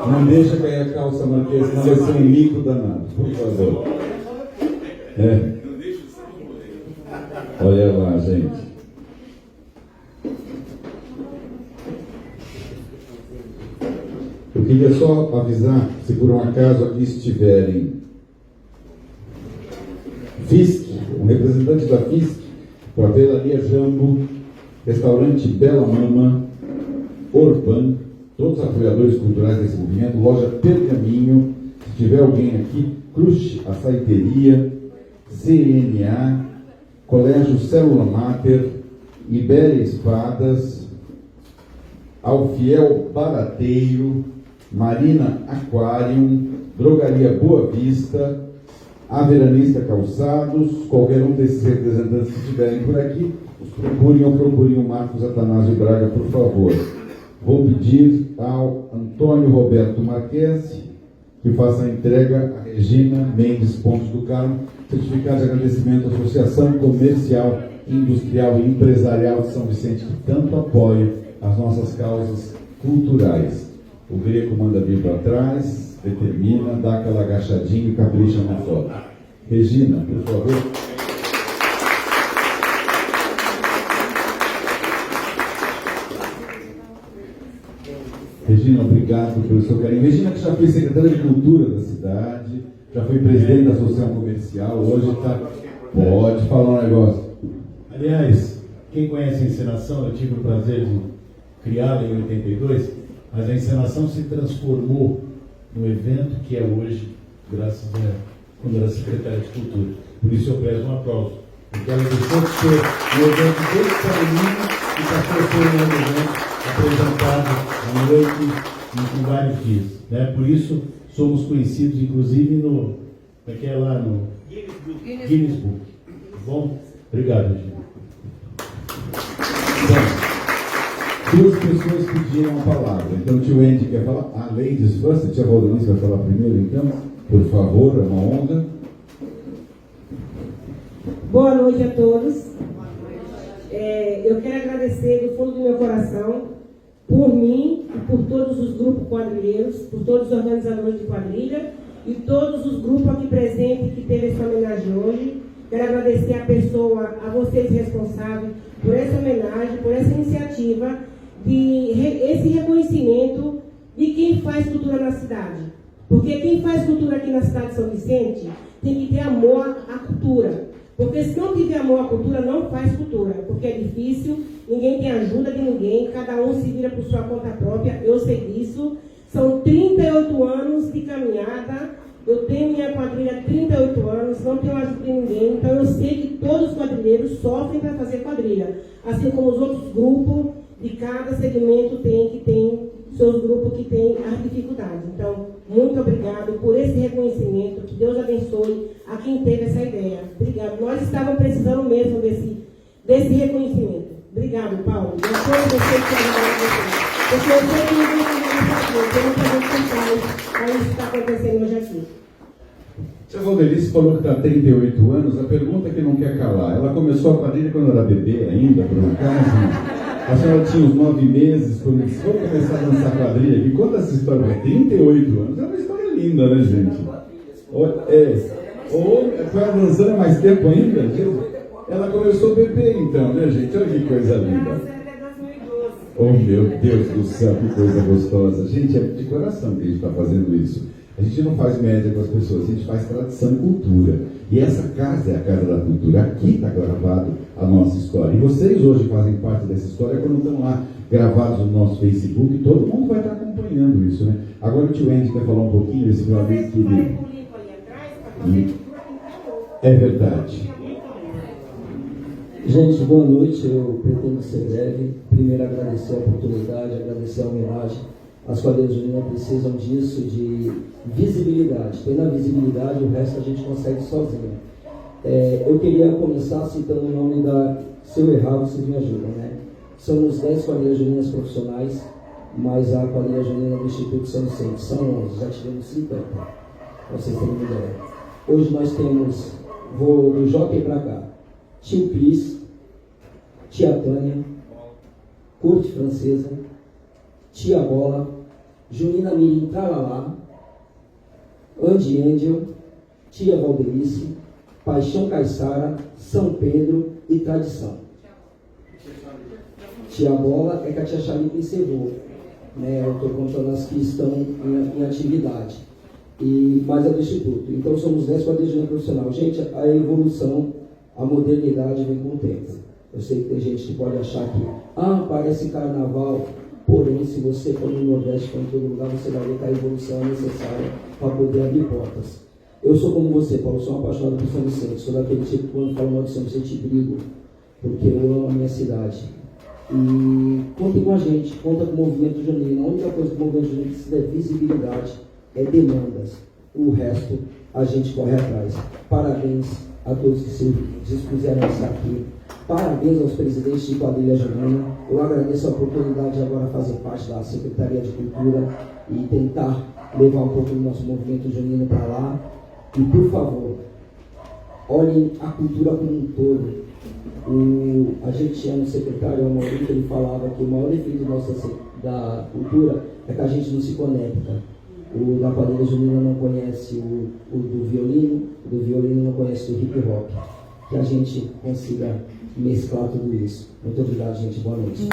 Não deixa cair a calça, Marquês, senão vai ser um mico danado, por favor. Olha lá, gente. Eu queria só avisar, se por um acaso aqui estiverem FISC, um representante da FISC, Papelaria Jambo, Restaurante Bela Mama, Orban, todos os apoiadores culturais desse movimento, Loja Pergaminho, se tiver alguém aqui, Crush, Açaiteria, CNA, Colégio Célula Mater, Ibéria Espadas, Alfiel Barateiro, Marina Aquarium, Drogaria Boa Vista, Averanista Calçados, qualquer um desses representantes que estiverem por aqui, os procurem ou procurem o Marcos Atanásio Braga, por favor. Vou pedir ao Antônio Roberto Marques que faça a entrega a Regina Mendes Pontes do Carmo, certificado de agradecimento à Associação Comercial, Industrial e Empresarial de São Vicente, que tanto apoia as nossas causas culturais. O Greco manda vir para trás, determina, dá aquela agachadinha e capricha na foto. Regina, por favor. Regina, obrigado pelo seu carinho. Regina, que já foi secretária de Cultura da cidade, já foi presidente da Associação Comercial, hoje está... Pode falar um negócio. Aliás, quem conhece a encenação, eu tive o prazer de criá-la em 82, mas a encenação se transformou no evento que é hoje, graças a quando era secretária de Cultura. Por isso eu prezo um aplauso. Porque ela deixou de ser um evento bem pequenininho e passou a ser um evento apresentado à noite em vários dias. Né? Por isso somos conhecidos, inclusive, no... Como é que é lá? No Guinness Book. Bom? Obrigado, Regina. Então, duas pessoas pediram a palavra. Então, o tio Andy quer falar. Ah, ladies first. A tia Valdenice vai falar primeiro, então. Por favor, é uma honra. Boa noite a todos. Eu quero agradecer do fundo do meu coração por mim e por todos os grupos quadrilheiros, por todos os organizadores de quadrilha e todos os grupos aqui presentes que teve essa homenagem hoje. Quero agradecer a vocês responsáveis por essa homenagem, por essa iniciativa, esse reconhecimento de quem faz cultura na cidade. Porque quem faz cultura aqui na cidade de São Vicente tem que ter amor à cultura. Porque se não tiver amor à cultura, não faz cultura. Porque é difícil, ninguém tem ajuda de ninguém, cada um se vira por sua conta própria, eu sei disso. São 38 anos de caminhada, eu tenho minha quadrilha há 38 anos, não tenho ajuda de ninguém, então eu sei que todos os quadrilheiros sofrem para fazer quadrilha. Assim como os outros grupos de cada segmento tem seus grupos que têm as dificuldades. Então, muito obrigado por esse reconhecimento, que Deus abençoe a quem teve essa ideia. Obrigado. Nós estávamos precisando mesmo desse reconhecimento. Obrigado, Paulo. Eu sou você que ajudaram porque eu sei que ninguém vai fazer, tem muita gente que faz, aí isso está acontecendo hoje aqui. A Valdelice falou que está há 38 anos, a pergunta que não quer calar. Ela começou a quadrilha quando era bebê ainda, por um acaso. A senhora tinha uns 9 meses, quando disse, vou começar a dançar quadrilha. E conta essa história, 38 anos, é uma história linda, né, gente? Foi dançando há mais tempo ainda? Ela começou bebê então, né, gente? Olha que coisa linda. Oh, meu Deus do céu, que coisa gostosa. Gente, é de coração que a gente está fazendo isso. A gente não faz média com as pessoas, a gente faz tradição e cultura. E essa casa é a casa da cultura. Aqui está gravado a nossa história. E vocês hoje fazem parte dessa história quando estão lá gravados no nosso Facebook. Todo mundo vai estar acompanhando isso, né? Agora o tio Andy quer falar um pouquinho, esse meu amigo que... É verdade. Gente, boa noite. Eu pretendo ser breve. Primeiro, agradecer a oportunidade, agradecer a homenagem. As quadrilhas juninas precisam disso, de visibilidade. Tendo a visibilidade, o resto a gente consegue sozinho. Eu queria começar citando o nome da... Se eu errar, vocês me ajudam, né? Somos 10 quadrilhas juninas profissionais, mas a quadrilha junina do Instituto São Vicente são 11, já tivemos 50, para vocês terem uma ideia. Hoje nós temos, vou do Jockey para cá, tio Cris, tia Tânia, Corte Francesa, tia Bola, Junina Mirim Tralalá, Andy Angel, tia Valdelice, Paixão Caiçara, São Pedro e Tradição. Tia Bola é que a tia Chalipe encerrou, né? Eu estou contando as que estão em atividade, mas é do Instituto. Então somos 10 quadrilhas juninas profissional. Gente, a evolução, a modernidade vem com o tempo. Eu sei que tem gente que pode achar que parece carnaval, porém, se você for no Nordeste, for em todo lugar, você vai ver que a evolução é necessária para poder abrir portas. Eu sou como você, Paulo, sou um apaixonado por São Vicente, sou daquele tipo que quando falo mal de São Vicente brigo, porque eu amo a minha cidade. E contem com a gente, conta com o movimento junino. A única coisa que o movimento junino precisa é visibilidade, é demandas. O resto a gente corre atrás. Parabéns a todos que se dispuseram a estar aqui. Parabéns aos presidentes de quadrilha junina. Eu agradeço a oportunidade de agora fazer parte da Secretaria de Cultura e tentar levar um pouco do nosso movimento junino para lá. E, por favor, olhem a cultura como um todo. A gente tinha no secretário Amaury, que ele falava que o maior defeito da cultura é que a gente não se conecta. O da quadrilha junina não conhece o do violino não conhece o hip hop. Que a gente consiga mesclar tudo isso. Muito obrigado, gente. Boa noite.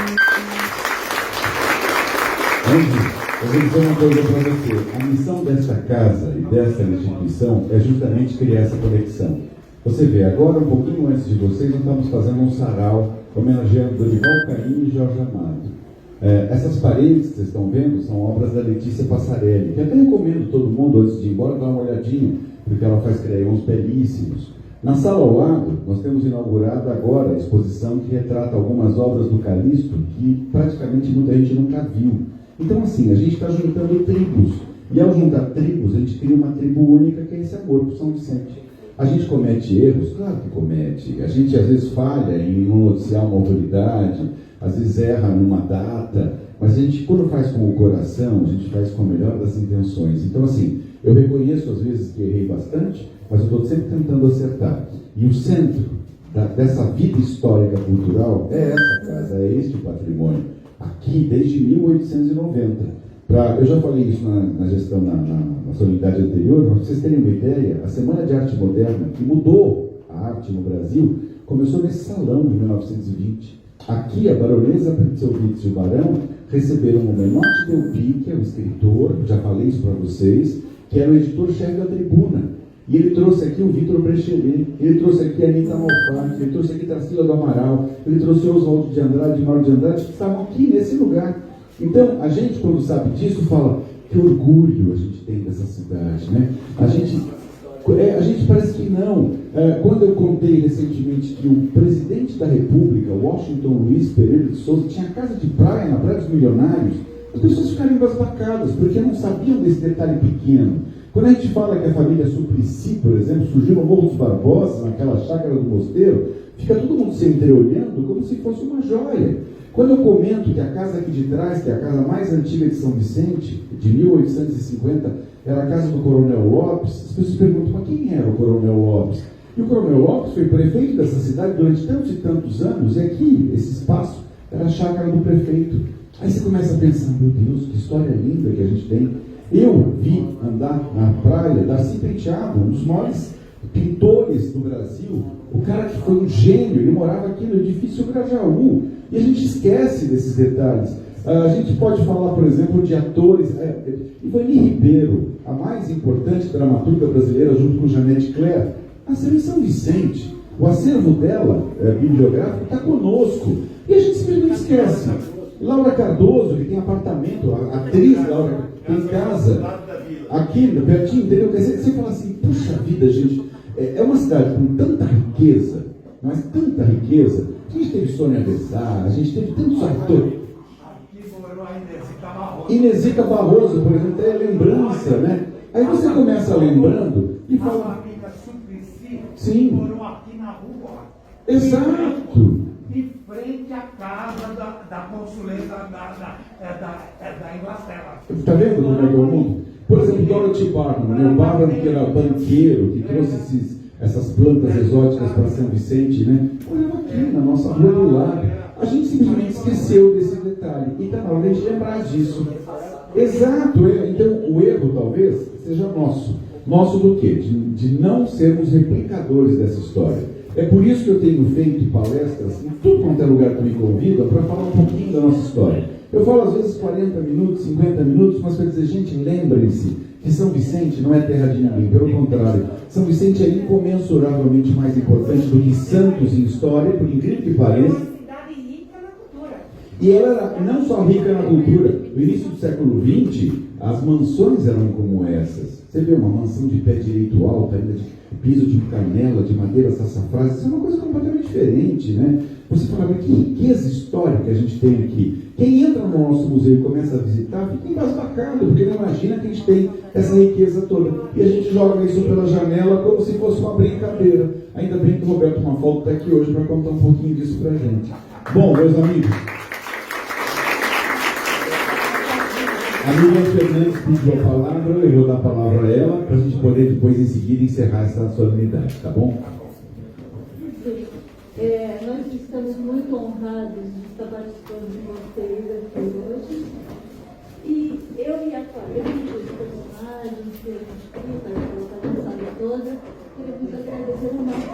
Andy, eu vou dizer uma coisa para você. A missão desta casa e desta instituição é justamente criar essa conexão. Você vê, agora um pouquinho antes de vocês, nós estamos fazendo um sarau homenageando Dorival Caymmi e Jorge Amado. Essas paredes que vocês estão vendo são obras da Letícia Passarelli, que até recomendo todo mundo, antes de ir embora, dar uma olhadinha, porque ela faz crayons belíssimos. Na sala ao lado, nós temos inaugurado agora a exposição que retrata algumas obras do Calixto que praticamente muita gente nunca viu. Então, assim, a gente está juntando tribos. E ao juntar tribos, a gente cria uma tribo única, que é esse amor por São Vicente. A gente comete erros? Claro que comete. A gente, às vezes, falha em noticiar uma autoridade, às vezes erra numa data, mas a gente, quando faz com o coração, a gente faz com a melhor das intenções. Então, assim, eu reconheço, às vezes, que errei bastante, mas eu estou sempre tentando acertar. E o centro dessa vida histórica cultural é essa casa, é este patrimônio. Aqui, desde 1890. Eu já falei isso na gestão, na sua unidade anterior, para vocês terem uma ideia, a Semana de Arte Moderna, que mudou a arte no Brasil, começou nesse salão de 1920. Aqui, a baronesa Pretzelwitz e o barão receberam o Menotti Delpi, que é o escritor, já falei isso para vocês, que era o editor-chefe da Tribuna. E ele trouxe aqui o Vitor Brechelet, ele trouxe aqui a Anitta Malfatti, ele trouxe aqui Tarsila do Amaral, ele trouxe o Oswaldo de Andrade, Mauro de Andrade, que estavam aqui nesse lugar. Então, a gente, quando sabe disso, fala que orgulho a gente tem dessa cidade, né? A gente parece que não. Quando eu contei recentemente que o presidente da República, Washington Luiz Pereira de Souza, tinha casa de praia na Praia dos Milionários, as pessoas ficaram embasbacadas, porque não sabiam desse detalhe pequeno. Quando a gente fala que a família Suplicy, por exemplo, surgiu no Morro dos Barbosa, naquela chácara do Mosteiro, fica todo mundo se entreolhando como se fosse uma joia. Quando eu comento que a casa aqui de trás, que é a casa mais antiga de São Vicente, de 1850, era a casa do Coronel Lopes, as pessoas perguntam, mas quem era o Coronel Lopes? E o Coronel Lopes foi prefeito dessa cidade durante tantos e tantos anos, e aqui, esse espaço, era a chácara do prefeito. Aí você começa a pensar, meu Deus, que história linda que a gente tem. Eu vi andar na praia Darcy Penteado, um dos maiores pintores do Brasil, o cara que foi um gênio, ele morava aqui no edifício Grajaú, e a gente esquece desses detalhes. A gente pode falar, por exemplo, de atores. Ivani Ribeiro, a mais importante dramaturga brasileira, junto com Janete Claire, nasceu em São Vicente. O acervo dela, bibliográfico, está conosco. E a gente simplesmente esquece. Laura Cardoso, que tem apartamento, a atriz Laura, tem casa aqui, pertinho, entendeu? Você fala assim, puxa vida, gente, é uma cidade com tanta riqueza, mas tanta riqueza. A gente teve Sônia Bessar, a gente teve tantos atores. Inesita Barroso, por exemplo, tem a lembrança, né? Aí você começa lembrando e fala. Sim. Morou aqui na rua. Exato. De frente à casa da consuleta da Inglaterra. Está vendo como é que é o mundo? Por exemplo, Dorothy Parham, né? O Parham, que era banqueiro, que trouxe essas plantas exóticas para São Vicente, né? Morava aqui na nossa rua do lado. A gente simplesmente esqueceu desse detalhe. E está na hora de lembrar disso. Exato. Então, o erro talvez seja nosso. Nosso do quê? De não sermos replicadores dessa história. É por isso que eu tenho feito palestras em tudo quanto é lugar que me convidam para falar um pouquinho da nossa história. Eu falo às vezes 40 minutos, 50 minutos, mas para dizer, gente, lembrem-se que São Vicente não é terra de ninguém, pelo contrário. São Vicente é incomensuravelmente mais importante do que Santos em história, por incrível que pareça. E ela era não só rica na cultura. No início do século XX, as mansões eram como essas. Você vê uma mansão de pé direito alto, ainda de piso de canela, de madeira sassafrás, isso é uma coisa completamente diferente, né? Você fala, mas que riqueza histórica a gente tem aqui. Quem entra no nosso museu e começa a visitar, fica embasbacado, porque não imagina que a gente tem essa riqueza toda. E a gente joga isso pela janela como se fosse uma brincadeira. Ainda bem que o Roberto Mafaldo está aqui hoje para contar um pouquinho disso para a gente. Bom, meus amigos, a Miriam Fernandes pediu a palavra, eu vou dar a palavra a ela, para a gente poder depois, em seguida, encerrar essa solenidade, tá bom? Nós estamos muito honrados de estar participando de vocês aqui hoje. E eu e a Clarissa, os personagens, que a gente tem para colocar na sala toda, queremos agradecer o nosso.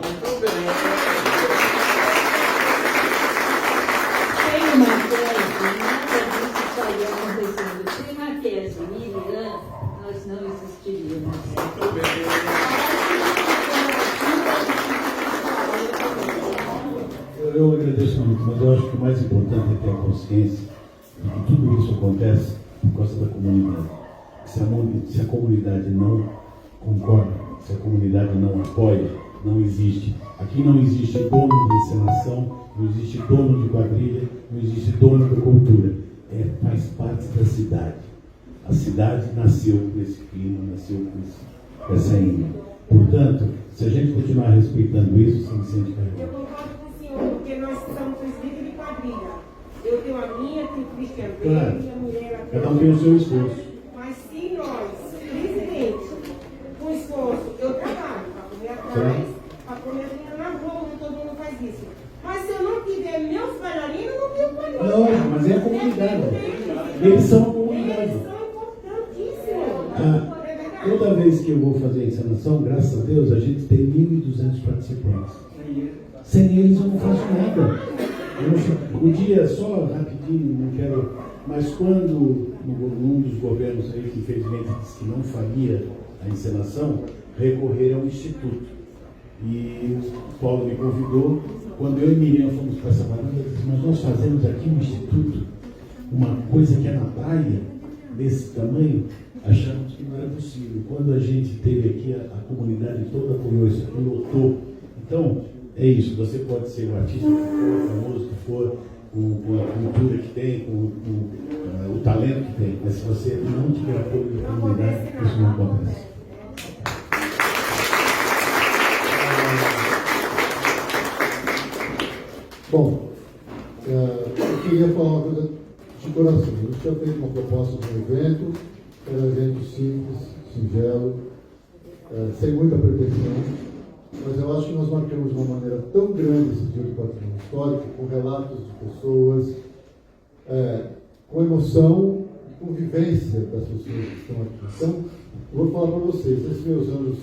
Muito bem! Tem uma coisa, nada disso estaria acontecendo. Se Marquese e Miriam, nós não existiríamos. Muito bem! Eu agradeço muito, mas eu acho que o mais importante é ter a consciência de que tudo isso acontece por causa da comunidade. Se a comunidade não concorda, se a comunidade não apoia, não existe. Aqui não existe dono de encenação, não existe dono de quadrilha, não existe dono da cultura. Faz parte da cidade. A cidade nasceu com esse clima, nasceu com essa índole. Portanto, se a gente continuar respeitando isso, São Vicente vai. Eu concordo com o senhor, porque nós somos presidentes de quadrilha. Eu tenho a minha, tenho o Cristian Claro. e a mulher. Cada um tem o seu esforço. Mas se nós, presidente, com esforço, eu trabalho para correr atrás, para correr na rua, onde todo mundo faz isso. Mas se eu não tiver meus bailarinos, eu não tenho quadrilha. Não, mas é a comunidade. Eles são a comunidade. Eles são importantíssimos. Toda vez que eu vou fazer a encenação, graças a Deus, a gente tem 1.200 participantes. Sem eles eu não faço nada. O dia, só rapidinho, não quero... Mas quando um dos governos aí, que infelizmente disse que não faria a encenação, recorreram ao Instituto. E o Paulo me convidou, quando eu e Miriam fomos para essa varanda, eu disse, mas nós fazemos aqui no Instituto uma coisa que é na praia, desse tamanho, achamos que não era possível. Quando a gente teve aqui, a comunidade toda apoiou isso, lotou. Então, é isso, você pode ser o artista que for, o famoso que for, com a cultura que tem, com o talento que tem, mas se você não tiver apoio da comunidade, isso não acontece. Bom, eu queria falar uma coisa de coração. A gente já fez uma proposta de um evento, era um evento simples, singelo, sem muita pretensão, mas eu acho que nós marcamos de uma maneira tão grande esse dia de patrimônio histórico, com relatos de pessoas, com emoção e com vivência das pessoas que estão aqui. Então, eu vou falar para vocês, esses meus anos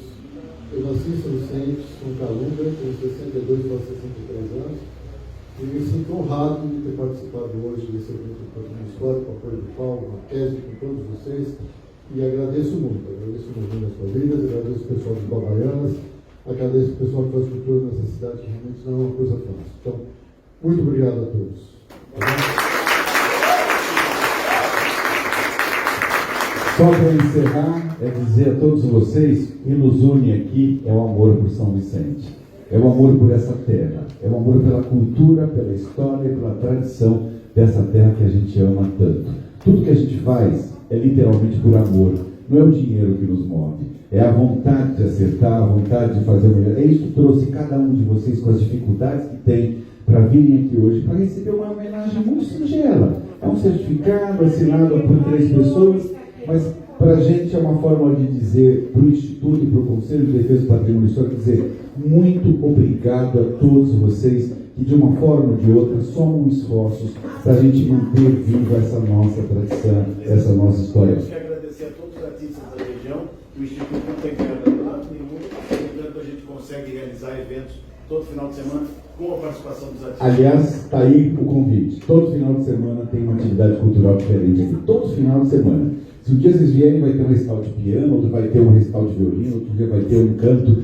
Eu nasci em São Vicente, São Calunga, tenho 62 para 63 anos, e me sinto honrado de ter participado hoje desse evento do Patrimônio Histórico, com o apoio do Paulo, com a Kézia, com todos vocês, e agradeço muito o movimento das famílias, agradeço o pessoal de Barbaianas, agradeço o pessoal que faz cultura nessa cidade, que realmente não é uma coisa fácil. Então, muito obrigado a todos. Só para encerrar, é dizer a todos vocês, o que nos une aqui é o amor por São Vicente. É o amor por essa terra. É o amor pela cultura, pela história e pela tradição dessa terra que a gente ama tanto. Tudo que a gente faz é literalmente por amor. Não é o dinheiro que nos move. É a vontade de acertar, a vontade de fazer o melhor. É isso que trouxe cada um de vocês com as dificuldades que tem para virem aqui hoje, para receber uma homenagem muito singela. É um certificado assinado por 3 pessoas, mas para a gente é uma forma de dizer para o Instituto e para o Conselho de Defesa do Patrimônio Histórico, dizer muito obrigado a todos vocês que de uma forma ou de outra somam esforços para a gente manter viva essa nossa tradição, essa nossa história. Temos que agradecer a todos os artistas da região. O Instituto não tem ganhado nada nenhum, portanto a gente consegue realizar eventos todo final de semana com a participação dos artistas. Aliás, está aí o convite. Todo final de semana tem uma atividade cultural diferente aqui. Todo final de semana. Se um dia vocês vierem, vai ter um recital de piano, outro vai ter um recital de violino, outro dia vai ter um canto.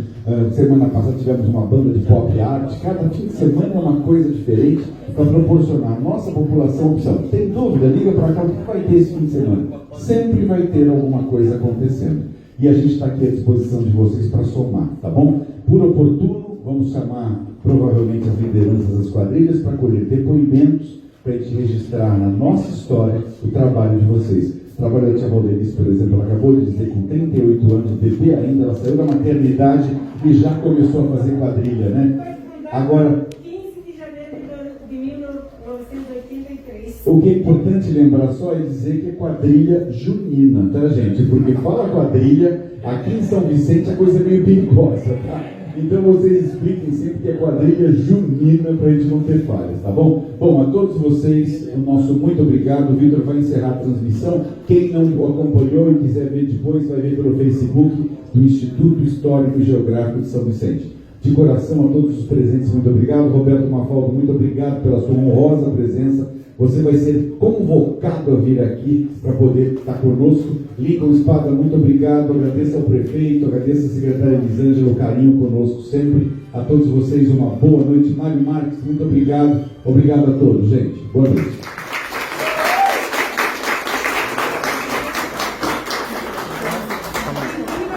Semana passada tivemos uma banda de pop art. Cada fim de semana é uma coisa diferente para proporcionar à nossa população opção. Tem dúvida? Liga para cá, o que vai ter esse fim de semana? Sempre vai ter alguma coisa acontecendo. E a gente está aqui à disposição de vocês para somar, tá bom? Por oportuno, vamos chamar provavelmente as lideranças das quadrilhas para colher depoimentos para a gente registrar na nossa história o trabalho de vocês. O trabalho da tia Valdelice, por exemplo, ela acabou de dizer, com 38 anos, bebê ainda, ela saiu da maternidade e já começou a fazer quadrilha, né? Agora, 15 de janeiro de 1983. o que é importante lembrar só é dizer que é quadrilha junina, tá, gente? Porque fala quadrilha, aqui em São Vicente a coisa é meio perigosa, tá? Então vocês expliquem sempre que é quadrilha junina para a gente não ter falhas, tá bom? Bom, a todos vocês, o nosso muito obrigado. O Vitor vai encerrar a transmissão. Quem não acompanhou e quiser ver depois, vai ver pelo Facebook do Instituto Histórico e Geográfico de São Vicente. De coração a todos os presentes, muito obrigado. Roberto Mafaldo, muito obrigado pela sua honrosa presença. Você vai ser convocado a vir aqui para poder estar conosco. Lincoln Espada, muito obrigado. Agradeço ao prefeito, agradeço à secretária Elisângela, o carinho conosco sempre. A todos vocês, uma boa noite. Mário Marques, muito obrigado. Obrigado a todos, gente. Boa noite.